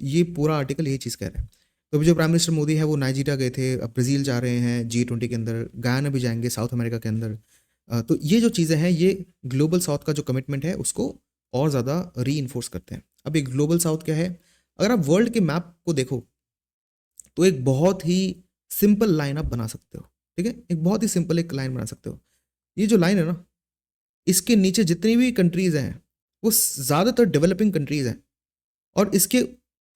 ये पूरा आर्टिकल यही चीज़ कह रहा है। तो अभी जो प्राइम मिनिस्टर मोदी है वो नाइजीरिया गए थे, अब ब्राज़ील जा रहे हैं G20 के अंदर, गयाना भी जाएंगे साउथ अमेरिका के अंदर। तो ये जो चीज़ें हैं ये ग्लोबल साउथ का जो कमिटमेंट है उसको और ज़्यादा री इन्फोर्स करते हैं। अब ये ग्लोबल साउथ क्या है, अगर आप वर्ल्ड के मैप को देखो तो एक बहुत ही सिंपल लाइन आप बना सकते हो। ठीक है, एक बहुत ही सिंपल एक लाइन बना सकते हो। ये जो लाइन है ना, इसके नीचे जितनी भी कंट्रीज़ हैं वो ज़्यादातर डेवलपिंग कंट्रीज़ हैं, और इसके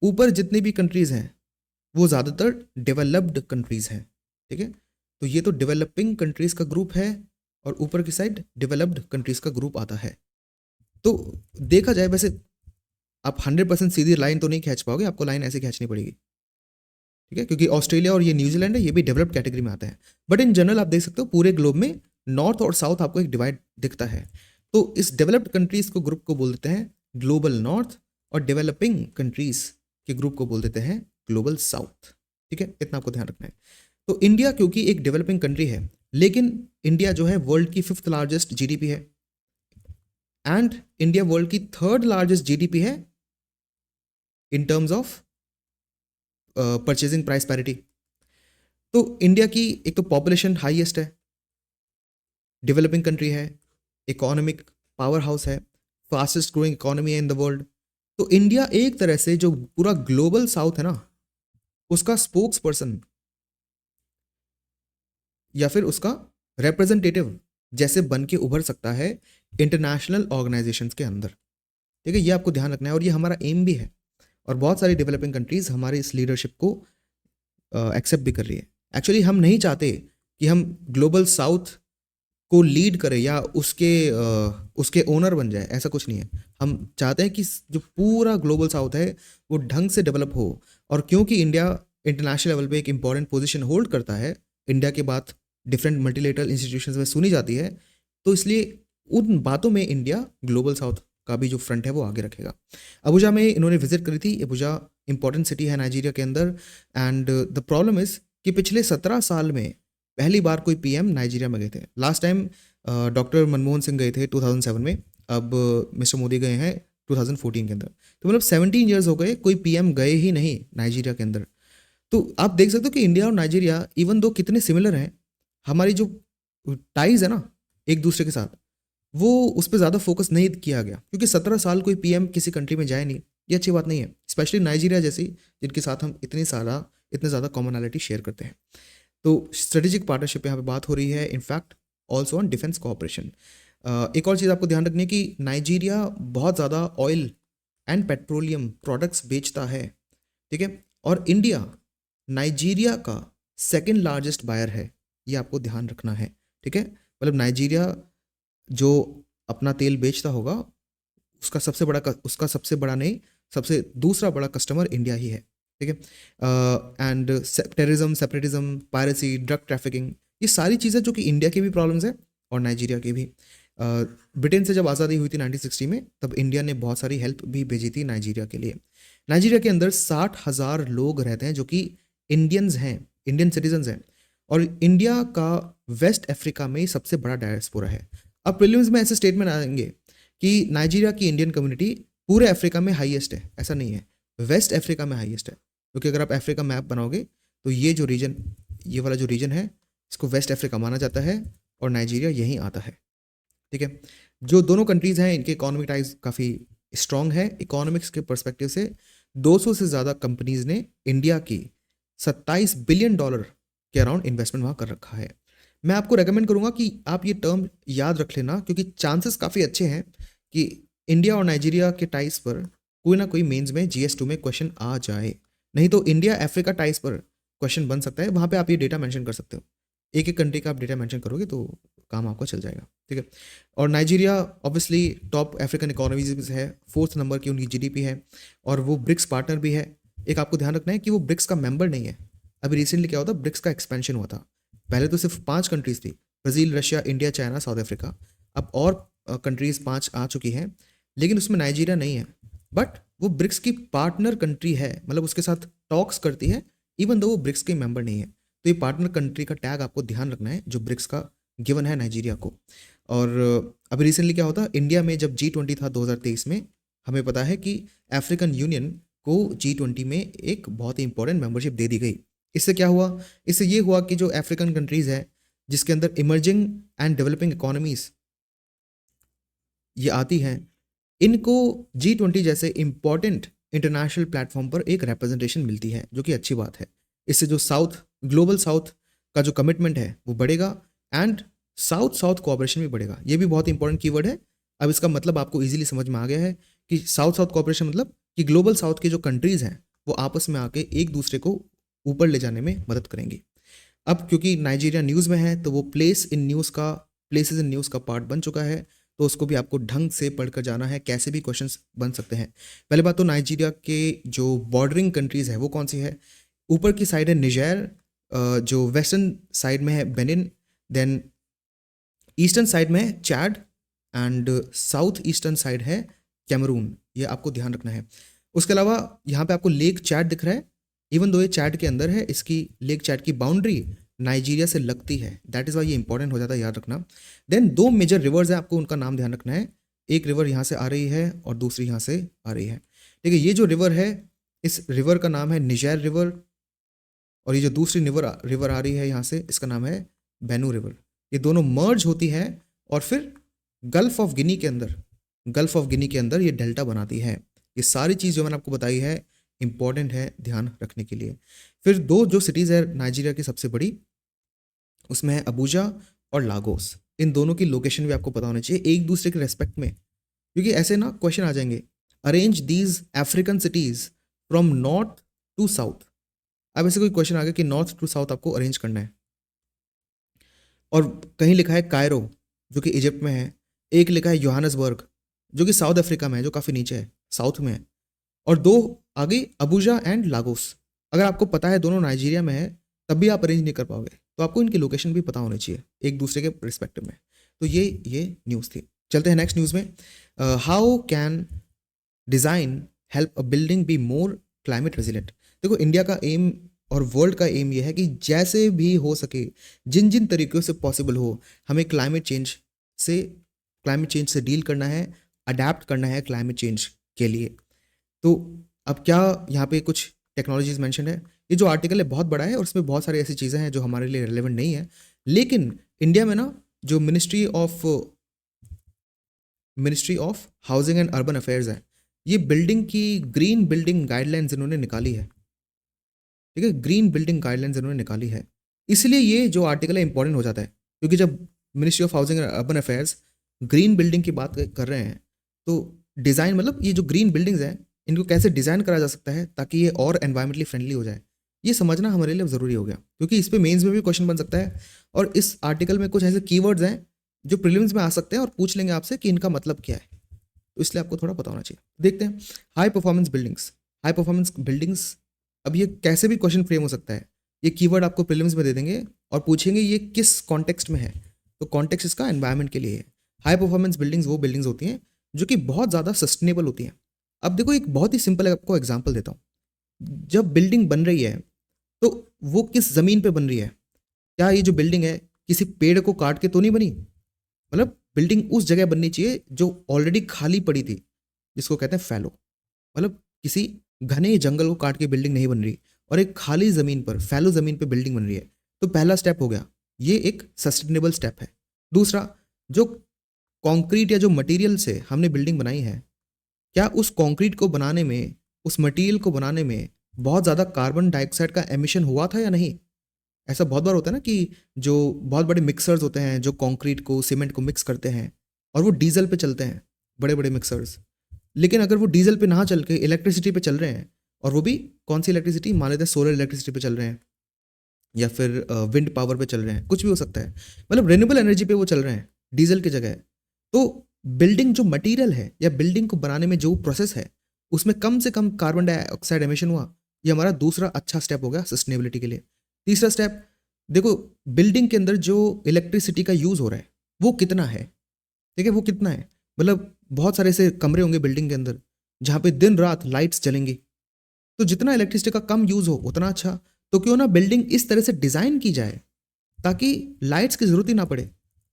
ऊपर जितनी भी कंट्रीज़ हैं वो ज़्यादातर डेवलप्ड कंट्रीज़ हैं। ठीक है, तो ये तो डेवलपिंग कंट्रीज़ का ग्रुप है और ऊपर की साइड डेवलप्ड कंट्रीज़ का ग्रुप आता है। तो देखा जाए वैसे आप 100% सीधी लाइन तो नहीं खींच पाओगे, आपको लाइन ऐसे खींचनी पड़ेगी। ठीक है, क्योंकि ऑस्ट्रेलिया और ये न्यूजीलैंड है, ये भी डेवलप्ड कैटेगरी में आता है। बट इन जनरल आप देख सकते हो पूरे ग्लोब में नॉर्थ और साउथ आपको एक डिवाइड दिखता है। तो इस डेवलप्ड कंट्रीज को ग्रुप को बोल देते हैं ग्लोबल नॉर्थ, और डेवलपिंग कंट्रीज के ग्रुप को बोल देते हैं ग्लोबल साउथ। ठीक है, इतना आपको ध्यान रखना है। तो इंडिया क्योंकि एक डेवलपिंग कंट्री है, लेकिन इंडिया जो है वर्ल्ड की 5th लार्जेस्ट जीडीपी है, एंड इंडिया वर्ल्ड की 3rd लार्जेस्ट जीडीपी है in terms of purchasing price parity. तो इंडिया की एक तो पॉपुलेशन हाईएस्ट है, डेवलपिंग कंट्री है, इकोनॉमिक पावर हाउस है, फास्टेस्ट ग्रोइंग इकोनॉमी है इन द वर्ल्ड। तो इंडिया एक तरह से जो पूरा ग्लोबल साउथ है ना उसका स्पोक्स पर्सन या फिर उसका रिप्रेजेंटेटिव जैसे बन के उभर सकता है इंटरनेशनल ऑर्गेनाइजेशंस के अंदर। ठीक है, ये आपको ध्यान रखना है और ये हमारा एम भी है, और बहुत सारी डेवलपिंग कंट्रीज हमारे इस लीडरशिप को एक्सेप्ट भी कर रही है। एक्चुअली हम नहीं चाहते कि हम ग्लोबल साउथ को लीड करें या उसके ओनर बन जाए, ऐसा कुछ नहीं है। हम चाहते हैं कि जो पूरा ग्लोबल साउथ है वो ढंग से डेवलप हो, और क्योंकि इंडिया इंटरनेशनल लेवल पे एक इंपॉर्टेंट पोजीशन होल्ड करता है, इंडिया की बात डिफरेंट मल्टीलेटरल इंस्टीट्यूशंस में सुनी जाती है, तो इसलिए उन बातों में इंडिया ग्लोबल साउथ का भी जो फ्रंट है वो आगे रखेगा। अबुजा में इन्होंने विजिट करी थी। अबुजा इंपॉर्टेंट सिटी है नाइजीरिया के अंदर, एंड द प्रॉब्लम इज़ कि पिछले 17 साल में पहली बार कोई पीएम नाइजीरिया में गए थे। Last time doctor Manmohan Singh गए थे 2007 में, अब मिस्टर मोदी गए हैं 2014 के अंदर। तो मतलब 17 ईयर्स हो गए कोई पीएम गए ही नहीं नाइजीरिया के अंदर। तो आप देख सकते हो कि इंडिया और नाइजीरिया इवन दो कितने सिमिलर हैं, हमारी जो टाइज है ना एक दूसरे के साथ, वो उस पर ज़्यादा फोकस नहीं किया गया, क्योंकि 17 साल कोई पीएम किसी कंट्री में जाए नहीं, ये अच्छी बात नहीं है, स्पेशली नाइजीरिया जैसी जिनके साथ हम इतने ज़्यादा कॉमनैलिटी शेयर करते हैं। तो स्ट्रेटेजिक पार्टनरशिप यहाँ पे बात हो रही है, in fact also on defence cooperation. एक और चीज़ आपको ध्यान रखनी है कि नाइजीरिया बहुत ज़्यादा ऑयल एंड पेट्रोलियम प्रोडक्ट्स बेचता है। ठीक है, और इंडिया नाइजीरिया का 2nd लार्जेस्ट बायर है, ये आपको ध्यान रखना है। ठीक है, मतलब नाइजीरिया जो अपना तेल बेचता होगा उसका सबसे बड़ा नहीं, सबसे दूसरा बड़ा कस्टमर इंडिया ही है। ठीक है, and terrorism, separatism, piracy, drug trafficking, ये सारी चीज़ें जो कि इंडिया की भी प्रॉब्लम्स है और नाइजीरिया की भी। ब्रिटेन से जब आज़ादी हुई थी 1960 में, तब इंडिया ने बहुत सारी हेल्प भी भेजी थी नाइजीरिया के लिए। नाइजीरिया के अंदर 60,000 लोग रहते हैं जो कि इंडियंस हैं, इंडियन सिटीजन्स हैं, और इंडिया का वेस्ट अफ्रीका में सबसे बड़ा डायस्पोरा है। अब प्रीलिम्स में ऐसे स्टेटमेंट आएंगे कि नाइजीरिया की इंडियन कम्युनिटी पूरे अफ्रीका में हाईएस्ट है, ऐसा नहीं है, वेस्ट अफ्रीका में हाईएस्ट है। क्योंकि अगर आप अफ्रीका मैप बनाओगे तो ये जो रीजन, ये वाला जो रीजन है इसको वेस्ट अफ्रीका माना जाता है, और नाइजीरिया यहीं आता है। ठीक है, जो दोनों कंट्रीज़ हैं इनके इकोनॉमिक टाइज काफ़ी स्ट्रांग है। इकोनॉमिक्स के पर्सपेक्टिव से 200 से ज़्यादा कंपनीज ने इंडिया की $27 बिलियन के अराउंड इन्वेस्टमेंट वहाँ कर रखा है। मैं आपको रेकमेंड करूँगा कि आप ये टर्म याद रख लेना, क्योंकि चांसेस काफ़ी अच्छे हैं कि इंडिया और नाइजीरिया के टाइज पर कोई ना कोई मेंस में GS2 में क्वेश्चन आ जाए। नहीं तो इंडिया अफ्रीका टाइज पर क्वेश्चन बन सकता है, वहाँ पे आप ये डेटा मेंशन कर सकते हो। एक एक कंट्री का आप डेटा मेंशन करोगे तो काम आपका चल जाएगा, ठीक है। और Nigeria obviously top African economies है, 4th नंबर की उनकी GDP है, और वो ब्रिक्स पार्टनर भी है। एक आपको ध्यान रखना है कि वो ब्रिक्स का मेंबर नहीं है। अभी रिसेंटली क्या हुआ था, ब्रिक्स का एक्सपेंशन हुआ था। पहले तो सिर्फ 5 कंट्रीज थी, Brazil, Russia, India, China, south Africa. अब और कंट्रीज 5 आ चुकी हैं, लेकिन उसमें नाइजीरिया नहीं है। बट वो ब्रिक्स की पार्टनर कंट्री है, मतलब उसके साथ टॉक्स करती है, इवन दो वो ब्रिक्स के मेंबर नहीं है। तो ये पार्टनर कंट्री का टैग आपको ध्यान रखना है जो ब्रिक्स का गिवन है नाइजीरिया को। और अभी रिसेंटली क्या होता, इंडिया में जब G20 था 2023 में, हमें पता है कि अफ्रीकन यूनियन को G20 में एक बहुत ही इंपॉर्टेंट मेंबरशिप दे दी गई। इससे क्या हुआ, इससे ये हुआ कि जो अफ्रीकन कंट्रीज है जिसके अंदर इमर्जिंग एंड डेवलपिंग इकोनॉमीज ये आती हैं, इनको G20 जैसे इंपॉर्टेंट इंटरनेशनल प्लेटफॉर्म पर एक रिप्रेजेंटेशन मिलती है, जो कि अच्छी बात है। इससे जो ग्लोबल साउथ का जो कमिटमेंट है वो बढ़ेगा, एंड साउथ साउथ कोऑपरेशन भी बढ़ेगा। ये भी बहुत इंपॉर्टेंट कीवर्ड है। अब इसका मतलब आपको इजीली समझ में आ गया है कि साउथ साउथ कोऑपरेशन मतलब कि ग्लोबल साउथ के जो कंट्रीज हैं वो आपस में आके एक दूसरे को ऊपर ले जाने में मदद करेंगी। अब क्योंकि नाइजीरिया न्यूज़ में है तो वो प्लेसेस इन न्यूज़ का पार्ट बन चुका है, तो उसको भी आपको ढंग से पढ़कर जाना है, कैसे भी क्वेश्चंस बन सकते हैं। पहले बात तो नाइजीरिया के जो बॉर्डरिंग कंट्रीज है वो कौन सी है। ऊपर की साइड है निजर, जो वेस्टर्न साइड में है बेनिन, देन ईस्टर्न साइड में है Chad, and south eastern side है कैमरून। ये आपको ध्यान रखना है। उसके अलावा यहाँ पे आपको लेक चैड दिख रहा है, इवन दो ये चैड के अंदर है, इसकी लेक चैड की बाउंड्री नाइजीरिया से लगती है। दैट इज़ वाई ये इंपॉर्टेंट हो जाता है, याद रखना। देन 2 मेजर रिवर्स हैं, आपको उनका नाम ध्यान रखना है। एक रिवर यहाँ से आ रही है और दूसरी यहाँ से आ रही है, ठीक है। ये जो रिवर है, इस रिवर का नाम है निजर रिवर, और ये जो दूसरी रिवर आ रही है यहाँ से, इसका नाम है बेनू रिवर। ये दोनों मर्ज होती है और फिर गल्फ ऑफ गिनी के अंदर ये डेल्टा बनाती है। ये सारी चीज़ जो मैंने आपको बताई है इंपॉर्टेंट है ध्यान रखने के लिए। फिर 2 जो सिटीज़ है नाइजीरिया की सबसे बड़ी, उसमें है अबूजा और लागोस। इन दोनों की लोकेशन भी आपको पता होनी चाहिए एक दूसरे के रेस्पेक्ट में, क्योंकि ऐसे ना क्वेश्चन आ जाएंगे। Arrange these African cities from north to south. अब ऐसे कोई क्वेश्चन आ गया कि नॉर्थ टू साउथ आपको अरेंज करना है, और कहीं लिखा है कायरो जो कि इजिप्ट में है, एक लिखा है योहानसबर्ग जो कि साउथ अफ्रीका में है, जो काफ़ी नीचे है, साउथ में है, और 2 आगे अबूजा एंड लागोस। अगर आपको पता है दोनों नाइजीरिया में है तब भी आप अरेंज नहीं कर पाओगे, तो आपको इनकी लोकेशन भी पता होनी चाहिए एक दूसरे के रिस्पेक्टिव में। तो ये न्यूज़ थी। चलते हैं नेक्स्ट न्यूज़ में। How can design help a building be more climate resilient. देखो, इंडिया का एम और वर्ल्ड का एम ये है कि जैसे भी हो सके, जिन जिन तरीक़ों से पॉसिबल हो, हमें क्लाइमेट चेंज से डील करना है, अडेप्ट करना है क्लाइमेट चेंज के लिए। तो अब क्या यहाँ पे कुछ टेक्नोलॉजीज मेंशन है। ये जो आर्टिकल है बहुत बड़ा है और उसमें बहुत सारी ऐसी चीज़ें हैं जो हमारे लिए रिलेवेंट नहीं है, लेकिन इंडिया में ना जो ministry of housing and urban affairs है, ये बिल्डिंग की ग्रीन बिल्डिंग गाइडलाइंस इन्होंने निकाली है, ठीक है। ग्रीन बिल्डिंग गाइडलाइंस इन्होंने निकाली है, इसलिए ये जो आर्टिकल है इंपॉर्टेंट हो जाता है, क्योंकि जब ministry of housing and urban affairs green building की बात कर रहे हैं, तो डिज़ाइन मतलब ये जो ग्रीन बिल्डिंग्स हैं इनको कैसे डिज़ाइन करा जा सकता है ताकि ये और एनवायरमेंटली फ्रेंडली हो जाए, ये समझना हमारे लिए ज़रूरी हो गया, क्योंकि इस पे मेंस में भी क्वेश्चन बन सकता है। और इस आर्टिकल में कुछ ऐसे कीवर्ड्स हैं जो प्रीलिम्स में आ सकते हैं और पूछ लेंगे आपसे कि इनका मतलब क्या है, तो इसलिए आपको थोड़ा पता होना चाहिए। देखते हैं हाई परफॉर्मेंस बिल्डिंग्स। अब ये कैसे भी क्वेश्चन फ्रेम हो सकता है, ये कीवर्ड आपको प्रीलिम्स में दे देंगे और पूछेंगे ये किस कॉन्टेक्स्ट में है, तो कॉन्टेक्स्ट इसका एनवायरनमेंट के लिए है। हाई परफॉर्मेंस बिल्डिंग्स वो बिल्डिंग्स होती हैं जो कि बहुत ज़्यादा सस्टेनेबल होती हैं। अब देखो, एक बहुत ही सिंपल आपको एग्जांपल देता हूँ। जब बिल्डिंग बन रही है तो वो किस ज़मीन पे बन रही है? क्या ये जो बिल्डिंग है किसी पेड़ को काट के तो नहीं बनी? मतलब बिल्डिंग उस जगह बननी चाहिए जो ऑलरेडी खाली पड़ी थी, जिसको कहते हैं फैलो। मतलब किसी घने जंगल को काट के बिल्डिंग नहीं बन रही और एक खाली ज़मीन पर, फैलो ज़मीन पे बिल्डिंग बन रही है। तो पहला स्टेप हो गया, ये एक सस्टेनेबल स्टेप है। दूसरा, जो कंक्रीट या जो मटेरियल से हमने बिल्डिंग बनाई है क्या उस कंक्रीट को बनाने में, उस मटेरियल को बनाने में बहुत ज़्यादा कार्बन डाइऑक्साइड का एमिशन हुआ था या नहीं? ऐसा बहुत बार होता है ना कि जो बहुत बड़े मिक्सर्स होते हैं जो कंक्रीट को, सीमेंट को मिक्स करते हैं और वो डीजल पे चलते हैं, बड़े-बड़े मिक्सर्स। लेकिन अगर वो डीजल पे ना चल के इलेक्ट्रिसिटी पे चल रहे हैं, और वो भी कौन सी इलेक्ट्रिसिटी, मान लेते हैं सोलर इलेक्ट्रिसिटी पे चल रहे हैं या फिर विंड पावर पे चल रहे हैं, कुछ भी हो सकता है, मतलब रिन्यूएबल एनर्जी पे वो चल रहे हैं डीजल की जगह। तो बिल्डिंग जो मटेरियल है या बिल्डिंग को बनाने में जो प्रोसेस है, उसमें कम से कम कार्बन डाइऑक्साइड एमिशन हुआ। ये हमारा दूसरा अच्छा स्टेप हो गया सस्टेनेबिलिटी के लिए। तीसरा स्टेप, देखो बिल्डिंग के अंदर जो इलेक्ट्रिसिटी का यूज़ हो रहा है वो कितना है, ठीक है, वो कितना है, मतलब बहुत सारे ऐसे कमरे होंगे बिल्डिंग के अंदर जहाँ पे दिन रात लाइट्स जलेंगी, तो जितना इलेक्ट्रिसिटी का कम यूज़ हो उतना अच्छा। तो क्यों ना बिल्डिंग इस तरह से डिज़ाइन की जाए ताकि लाइट्स की ज़रूरत ही ना पड़े,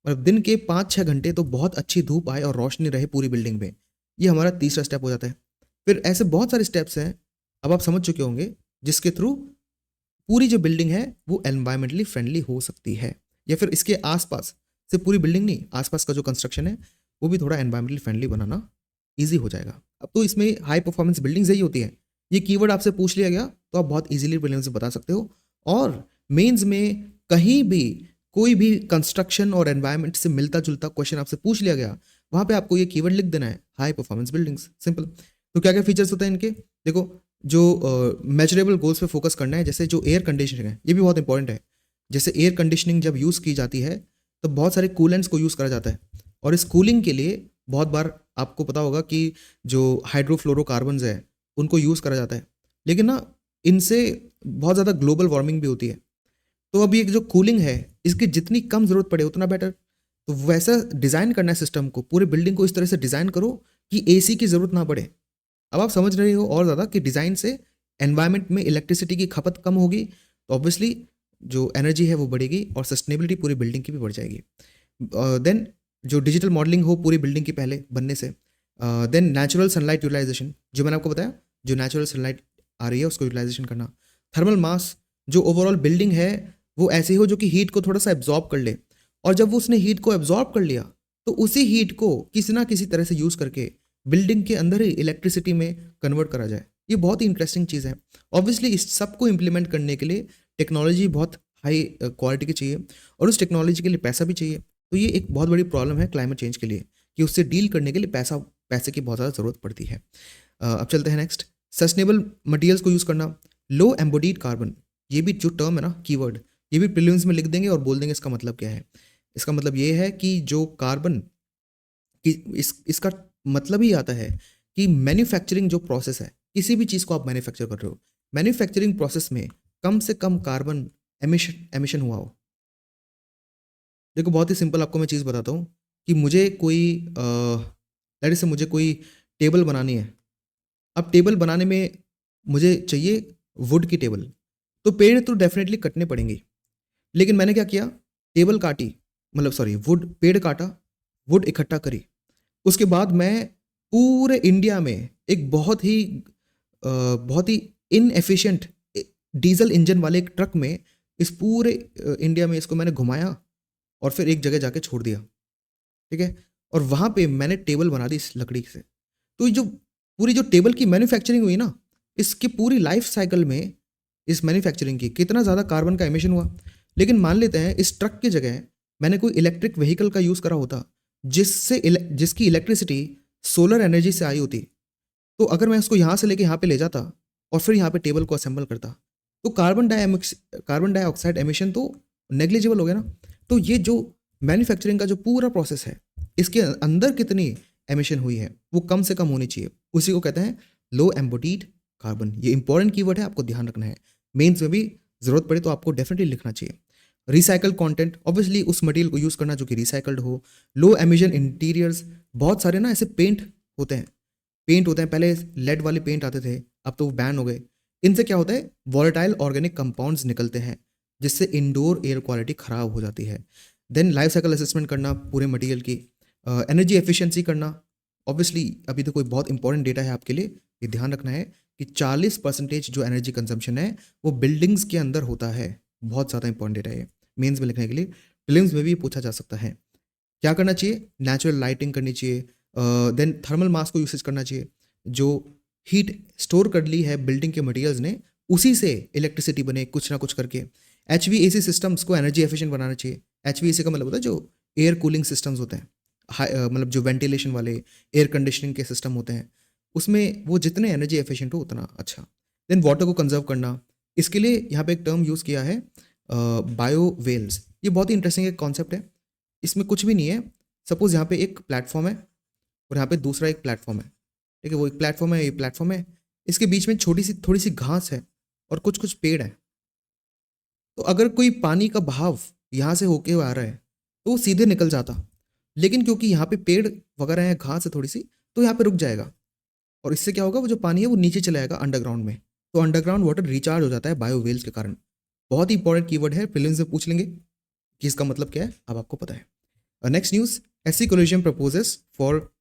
मतलब दिन के 5-6 घंटे तो बहुत अच्छी धूप आए और रोशनी रहे पूरी बिल्डिंग में। ये हमारा तीसरा स्टेप हो जाता है। फिर ऐसे बहुत सारे स्टेप्स हैं, अब आप समझ चुके होंगे, जिसके थ्रू पूरी जो बिल्डिंग है वो एनवायरमेंटली फ्रेंडली हो सकती है, या फिर इसके आसपास से पूरी बिल्डिंग नहीं, आसपास का जो कंस्ट्रक्शन है वो भी थोड़ा एनवायरमेंटली फ्रेंडली बनाना ईजी हो जाएगा। अब तो इसमें हाई परफॉर्मेंस बिल्डिंग्स यही होती है। ये कीवर्ड आपसे पूछ लिया गया तो आप बहुत इजीली प्रीलिम्स से बता सकते हो, और मेंस में कहीं भी कोई भी कंस्ट्रक्शन और एनवायरमेंट से मिलता जुलता क्वेश्चन आपसे पूछ लिया गया, वहाँ पे आपको ये कीवर्ड लिख देना है, हाई परफॉर्मेंस बिल्डिंग्स, सिंपल। तो क्या क्या फीचर्स होते हैं इनके, देखो, जो मेजरेबल गोल्स पे फोकस करना है, जैसे जो एयर कंडीशनिंग है ये भी बहुत इंपॉर्टेंट है। जैसे एयर कंडीशनिंग जब यूज़ की जाती है तो बहुत सारे कूलेंट्स को यूज़ करा जाता है, और इस कूलिंग के लिए बहुत बार आपको पता होगा कि जो हाइड्रोफ्लोरोकार्बन्स है उनको यूज़ करा जाता है, लेकिन ना इनसे बहुत ज़्यादा ग्लोबल वार्मिंग भी होती है। तो अब ये जो कूलिंग है इसकी जितनी कम ज़रूरत पड़े उतना बेटर। तो वैसा डिज़ाइन करना है सिस्टम को, पूरे बिल्डिंग को इस तरह से डिज़ाइन करो कि एसी की ज़रूरत ना पड़े। अब आप समझ रहे हो और ज़्यादा कि डिज़ाइन से एनवायरनमेंट में इलेक्ट्रिसिटी की खपत कम होगी, तो ऑब्वियसली जो एनर्जी है वो बढ़ेगी और सस्टेनेबिलिटी पूरी बिल्डिंग की भी बढ़ जाएगी। देन जो डिजिटल मॉडलिंग हो पूरी बिल्डिंग की पहले बनने से, देन नेचुरल सनलाइट यूटिलाइजेशन, जो मैंने आपको बताया, जो नेचुरल सनलाइट आ रही है उसको यूटिलाइजेशन करना। थर्मल मास, जो ओवरऑल बिल्डिंग है वो ऐसी हो जो कि हीट को थोड़ा सा एब्जॉर्ब कर ले, और जब वो उसने हीट को एब्जॉर्ब कर लिया तो उसी हीट को किसी ना किसी तरह से यूज़ करके बिल्डिंग के अंदर ही इलेक्ट्रिसिटी में कन्वर्ट करा जाए। ये बहुत ही इंटरेस्टिंग चीज़ है। ऑब्वियसली इस सब को इम्प्लीमेंट करने के लिए टेक्नोलॉजी बहुत हाई क्वालिटी की चाहिए, और उस टेक्नोलॉजी के लिए पैसा भी चाहिए। तो ये एक बहुत बड़ी प्रॉब्लम है क्लाइमेट चेंज के लिए, कि उससे डील करने के लिए पैसे की बहुत ज़्यादा ज़रूरत पड़ती है। अब चलते हैं नेक्स्ट, सस्टेनेबल मटेरियल्स को यूज़ करना, लो एम्बोडीड कार्बन, ये भी जो टर्म है ना, कीवर्ड, ये भी प्रीलिम्स में लिख देंगे और बोल देंगे इसका मतलब क्या है। इसका मतलब ये है कि जो कार्बन कि इसका मतलब ही आता है कि मैन्युफैक्चरिंग जो प्रोसेस है, किसी भी चीज़ को आप मैन्युफैक्चर कर रहे हो, मैन्युफैक्चरिंग प्रोसेस में कम से कम कार्बन एमिशन हुआ हो। देखो बहुत ही सिंपल आपको मैं चीज़ बताता हूँ कि मुझे कोई से मुझे कोई टेबल बनानी है। अब टेबल बनाने में मुझे चाहिए वुड की टेबल, तो पेड़ तो डेफिनेटली कटने पड़ेंगे, लेकिन मैंने क्या किया, टेबल काटी, मतलब सॉरी वुड, पेड़ काटा, वुड इकट्ठा करी। उसके बाद मैं पूरे इंडिया में एक बहुत ही इनएफिशिएंट डीजल इंजन वाले एक ट्रक में इस पूरे इंडिया में इसको मैंने घुमाया और फिर एक जगह जाके छोड़ दिया, ठीक है, और वहाँ पे मैंने टेबल बना दी इस लकड़ी से। तो ये जो पूरी जो टेबल की मैन्युफैक्चरिंग हुई ना, इसकी पूरी लाइफ साइकिल में इस मैन्युफैक्चरिंग की कितना ज़्यादा कार्बन का एमिशन हुआ। लेकिन मान लेते हैं इस ट्रक की जगह मैंने कोई इलेक्ट्रिक व्हीकल का यूज़ करा होता, जिसकी इलेक्ट्रिसिटी सोलर एनर्जी से आई होती, तो अगर मैं उसको यहाँ से लेके यहाँ पे ले जाता और फिर यहाँ पे टेबल को असेंबल करता, तो कार्बन डाइऑक्साइड एमिशन तो नेग्लिजिबल हो गया ना। तो ये जो मैन्युफैक्चरिंग का जो पूरा प्रोसेस है, इसके अंदर कितनी एमिशन हुई है वो कम से कम होनी चाहिए, उसी को कहते हैं लो एम्बोडीड कार्बन। ये इंपॉर्टेंट कीवर्ड है, आपको ध्यान रखना है, मेंस में भी ज़रूरत पड़े तो आपको डेफिनेटली लिखना चाहिए। रिसाइकल कंटेंट, ऑब्वियसली उस मटेरियल को यूज़ करना जो कि रिसाइकल्ड हो। लो एमिशन इंटीरियर्स, बहुत सारे ना ऐसे पेंट होते हैं, पहले लेड वाले पेंट आते थे, अब तो वो बैन हो गए। इनसे क्या होता है, वॉलेटाइल ऑर्गेनिक कंपाउंड्स निकलते हैं जिससे इंडोर एयर क्वालिटी ख़राब हो जाती है। देन लाइफ साइकिल असेसमेंट करना पूरे मटेरियल की, एनर्जी एफिशिएंसी करना। ऑब्वियसली अभी तो कोई बहुत इंपॉर्टेंट डेटा है आपके लिए, ये ध्यान रखना है कि 40% जो एनर्जी कंजम्पशन है वो बिल्डिंग्स के अंदर होता है। बहुत ज़्यादा इंपॉर्टेंट डेटा है ये, मेंस में लिखने के लिए, प्रीलिम्स में भी पूछा जा सकता है। क्या करना चाहिए, नेचुरल लाइटिंग करनी चाहिए, देन थर्मल मास को यूसेज करना चाहिए। जो हीट स्टोर कर ली है बिल्डिंग के मटेरियल्स ने, उसी से इलेक्ट्रिसिटी बने कुछ ना कुछ करके। HVAC सिस्टम्स को एनर्जी एफिशिएंट बनाना चाहिए। HVAC का मतलब होता है जो एयर कूलिंग सिस्टम्स होते हैं, मतलब जो वेंटिलेशन वाले एयर कंडीशनिंग के सिस्टम होते हैं, उसमें वो जितने एनर्जी एफिशिएंट हो उतना अच्छा। देन वाटर को कंजर्व करना, इसके लिए यहाँ पे एक टर्म यूज़ किया है बायो वेल्स। ये बहुत ही इंटरेस्टिंग एक कॉन्सेप्ट है। इसमें कुछ भी नहीं है। सपोज यहाँ पे एक प्लेटफॉर्म है और यहाँ पे दूसरा एक प्लेटफॉर्म है, ठीक है, वो एक प्लेटफॉर्म है, ये प्लेटफॉर्म है, इसके बीच में छोटी सी थोड़ी सी घास है और कुछ कुछ पेड़ है। तो अगर कोई पानी का बहाव यहाँ से होके आ रहा है तो वो सीधे निकल जाता, लेकिन क्योंकि यहाँ पे पेड़ वगैरह है, घास है थोड़ी सी, तो यहाँ पे रुक जाएगा और इससे क्या होगा, वो जो पानी है वो नीचे चला जाएगा अंडरग्राउंड में। तो अंडरग्राउंड वाटर रिचार्ज हो जाता है बायो वेल्स के कारण। बहुत ही इंपॉर्टेंट कीवर्ड है, प्रीलिम्स में पूछ लेंगे कि इसका मतलब क्या है, अब आपको पता है। Next news, SC collegium proposes for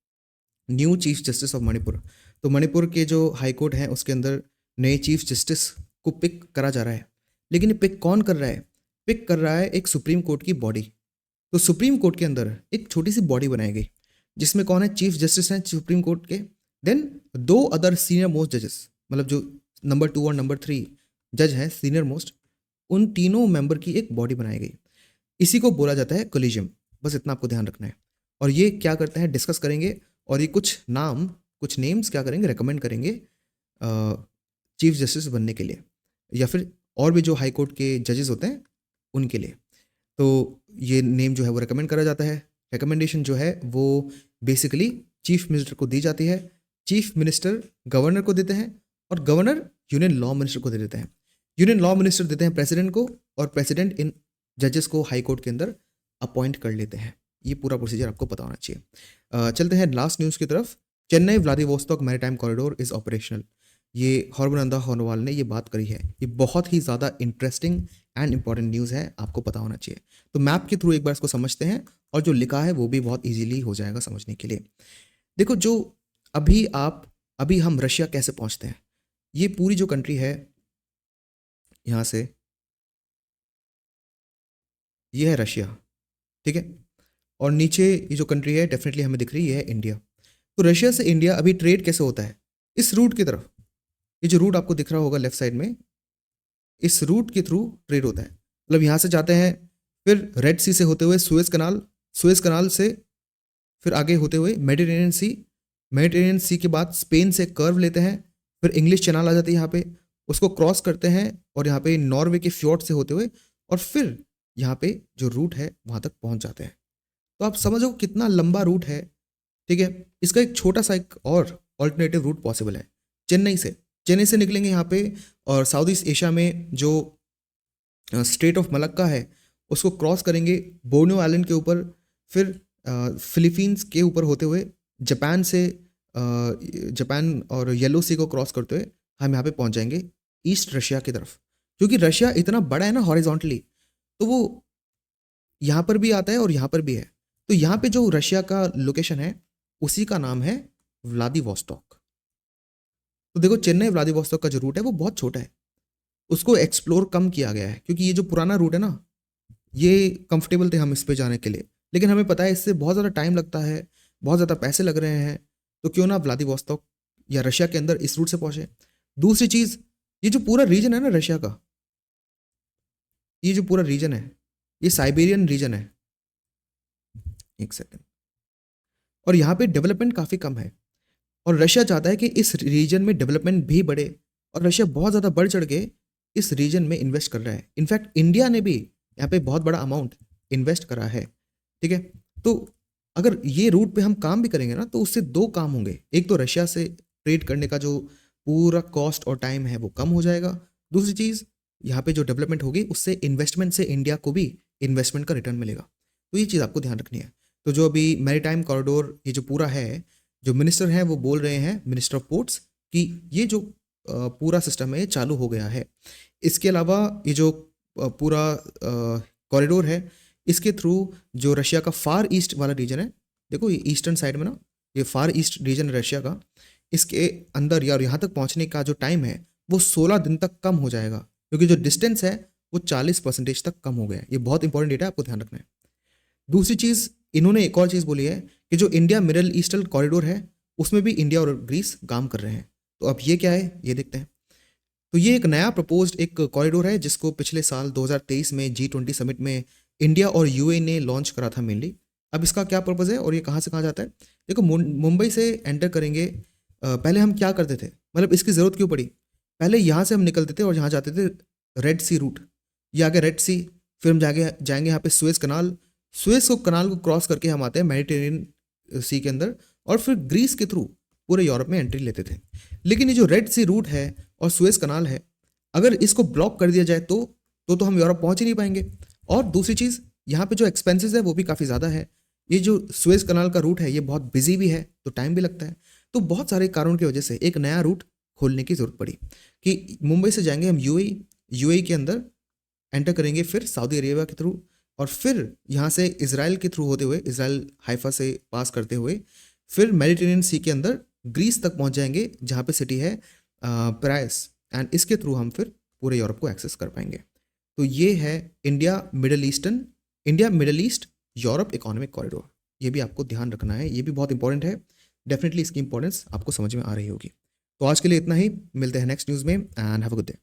new chief justice of Manipur. तो मणिपुर के जो हाई कोर्ट हैं उसके अंदर नए चीफ जस्टिस को पिक करा जा रहा है। लेकिन ये पिक कौन कर रहा है? पिक कर रहा है एक सुप्रीम कोर्ट की बॉडी। तो सुप्रीम कोर्ट के अंदर एक छोटी सी बॉडी बनाई गई जिसमें कौन है, चीफ जस्टिस हैं सुप्रीम कोर्ट के, देन 2 अदर सीनियर मोस्ट जजेस, मतलब जो नंबर 2 और नंबर 3 जज हैं सीनियर मोस्ट, उन तीनों मेंबर की एक बॉडी बनाई गई। इसी को बोला जाता है कोलिजियम। बस इतना आपको ध्यान रखना है। और ये क्या करते हैं, डिस्कस करेंगे, और ये कुछ नेम्स क्या करेंगे, रेकमेंड करेंगे चीफ जस्टिस बनने के लिए, या फिर और भी जो हाई कोर्ट के जजेस होते हैं उनके लिए। तो ये नेम जो है वो रेकमेंड करा जाता है। रिकमेंडेशन जो है वो बेसिकली चीफ मिनिस्टर को दी जाती है। चीफ मिनिस्टर गवर्नर को देते हैं और गवर्नर यूनियन लॉ मिनिस्टर को दे देते हैं। यूनियन लॉ मिनिस्टर देते हैं प्रेसिडेंट को, और प्रेसिडेंट इन जजेस को हाई कोर्ट के अंदर अपॉइंट कर लेते हैं। ये पूरा प्रोसीजर आपको पता होना चाहिए। चलते हैं लास्ट न्यूज़ की तरफ। Chennai Vladivostok maritime corridor is operational. ये हरबनंदा होनवाल ने ये बात करी है। ये बहुत ही ज़्यादा इंटरेस्टिंग एंड इंपॉर्टेंट न्यूज़ है, आपको पता होना चाहिए। तो मैप के थ्रू एक बार इसको समझते हैं, और जो लिखा है वो भी बहुत इजीली हो जाएगा समझने के लिए। देखो, जो अभी हम रशिया कैसे पहुंचते हैं, ये पूरी जो कंट्री है यहाँ से, ये है रशिया, ठीक है, और नीचे ये जो कंट्री है डेफिनेटली हमें दिख रही है इंडिया। तो रशिया से इंडिया अभी ट्रेड कैसे होता है, इस रूट की तरफ। ये जो रूट आपको दिख रहा होगा लेफ्ट साइड में, इस रूट के थ्रू ट्रेड होता है। मतलब यहाँ से जाते हैं, फिर रेड सी से होते हुए सुएज कनाल से फिर आगे होते हुए मेडिटेरेनियन सी के बाद स्पेन से कर्व लेते हैं, फिर इंग्लिश चैनल आ जाती है यहाँ पे, उसको क्रॉस करते हैं और यहाँ पे नॉर्वे के फ्योर्ड से होते हुए, और फिर यहाँ पे जो रूट है वहाँ तक पहुँच जाते हैं। तो आप समझो कितना लंबा रूट है, ठीक है। इसका एक छोटा सा एक और ऑल्टरनेटिव रूट पॉसिबल है। चेन्नई से निकलेंगे यहाँ पे, और साउथ ईस्ट एशिया में जो स्ट्रेट ऑफ मलक्का है उसको क्रॉस करेंगे बोर्नियो आइलैंड के ऊपर, फिर फिलीपींस के ऊपर होते हुए जापान और येलो सी को क्रॉस करते हुए हम यहाँ पे पहुँच जाएंगे ईस्ट रशिया की तरफ। क्योंकि रशिया इतना बड़ा है ना हॉरिजॉन्टली, तो वो यहाँ पर भी आता है और यहाँ पर भी है। तो यहाँ पे जो रशिया का लोकेशन है उसी का नाम है व्लादिवोस्तोक। तो देखो, चेन्नई व्लादिवोस्तोक का जो रूट है वो बहुत छोटा है, उसको एक्सप्लोर कम किया गया है, क्योंकि ये जो पुराना रूट है ना, ये कंफर्टेबल थे हम इस पे जाने के लिए, लेकिन हमें पता है इससे बहुत ज़्यादा टाइम लगता है, बहुत ज़्यादा पैसे लग रहे हैं, तो क्यों ना व्लादिवोस्तोक या रशिया के अंदर इस रूट से पहुँचे। दूसरी चीज़, ये जो पूरा रीजन है ना रशिया का, ये जो पूरा रीजन है ये साइबेरियन रीजन है, एक सेकेंड, और यहाँ पे डेवलपमेंट काफ़ी कम है, और रशिया चाहता है कि इस रीजन में डेवलपमेंट भी बढ़े, और रशिया बहुत ज़्यादा बढ़ चढ़ के इस रीजन में इन्वेस्ट कर रहा है। इनफैक्ट इंडिया ने भी यहाँ पे बहुत बड़ा अमाउंट इन्वेस्ट करा है, ठीक है। तो अगर ये रूट पे हम काम भी करेंगे ना, तो उससे 2 काम होंगे। एक तो रशिया से ट्रेड करने का जो पूरा कॉस्ट और टाइम है वो कम हो जाएगा। दूसरी चीज़, यहाँ पे जो डेवलपमेंट होगी उससे इन्वेस्टमेंट से इंडिया को भी इन्वेस्टमेंट का रिटर्न मिलेगा। तो ये चीज़ आपको ध्यान रखनी है। तो जो अभी मैरीटाइम कॉरिडोर ये जो पूरा है, जो मिनिस्टर हैं वो बोल रहे हैं, मिनिस्टर ऑफ पोर्ट्स, कि ये जो पूरा सिस्टम है ये चालू हो गया है। इसके अलावा ये जो पूरा कॉरिडोर है, इसके थ्रू जो रशिया का फार ईस्ट वाला रीजन है, देखो ये ईस्टर्न साइड में ना, ये फार ईस्ट रीजन है रशिया का, इसके अंदर या यहाँ तक पहुँचने का जो टाइम है वो 16 दिन तक कम हो जाएगा, क्योंकि जो डिस्टेंस है वो 40% तक कम हो गया है। ये बहुत इंपॉर्टेंट डेटा है, आपको ध्यान रखना है। दूसरी चीज़, इन्होंने एक और चीज़ बोली है कि जो इंडिया मिडल ईस्टर्न कॉरिडोर है उसमें भी इंडिया और ग्रीस काम कर रहे हैं। तो अब ये क्या है, ये देखते हैं। तो ये एक नया प्रपोज्ड एक कॉरिडोर है जिसको पिछले साल 2023 में G20 समिट में इंडिया और यूएई ने लॉन्च करा था मेनली। अब इसका क्या पर्पज़ है और ये कहाँ से कहाँ जाता है? देखो, मुंबई से एंटर करेंगे। पहले हम क्या करते थे, मतलब इसकी ज़रूरत क्यों पड़ी? पहले यहाँ से हम निकलते थे और यहाँ जाते थे रेड सी रूट, ये आगे रेड सी, फिर हम जाएंगे यहाँ पे सुएज कनाल, सुएज कनाल को क्रॉस करके हम आते हैं मेडिटेरेनियन सी के अंदर, और फिर ग्रीस के थ्रू पूरे यूरोप में एंट्री लेते थे। लेकिन ये जो रेड सी रूट है और सुएज कनाल है, अगर इसको ब्लॉक कर दिया जाए तो हम यूरोप पहुंच ही नहीं पाएंगे। और दूसरी चीज़, यहाँ पे जो एक्सपेंसेस है वो भी काफ़ी ज़्यादा है। ये जो सुएज कनाल का रूट है ये बहुत बिजी भी है, तो टाइम भी लगता है। तो बहुत सारे कारणों की वजह से एक नया रूट खोलने की ज़रूरत पड़ी कि मुंबई से जाएंगे हम यूएई के अंदर एंटर करेंगे, फिर सऊदी अरेबिया के थ्रू, और फिर यहाँ से इजराइल के थ्रू होते हुए, इजराइल हाइफा से पास करते हुए, फिर मेडिटेरेनियन सी के अंदर ग्रीस तक पहुँच जाएंगे जहाँ पे सिटी है पेराइस, एंड इसके थ्रू हम फिर पूरे यूरोप को एक्सेस कर पाएंगे। तो ये है India middle east Europe economic corridor. ये भी आपको ध्यान रखना है, ये भी बहुत इंपॉर्टेंट है। डेफिनेटली इसकी इंपॉर्टेंस आपको समझ में आ रही होगी। तो आज के लिए इतना ही, मिलते हैं नेक्स्ट न्यूज़ में, and have a good day.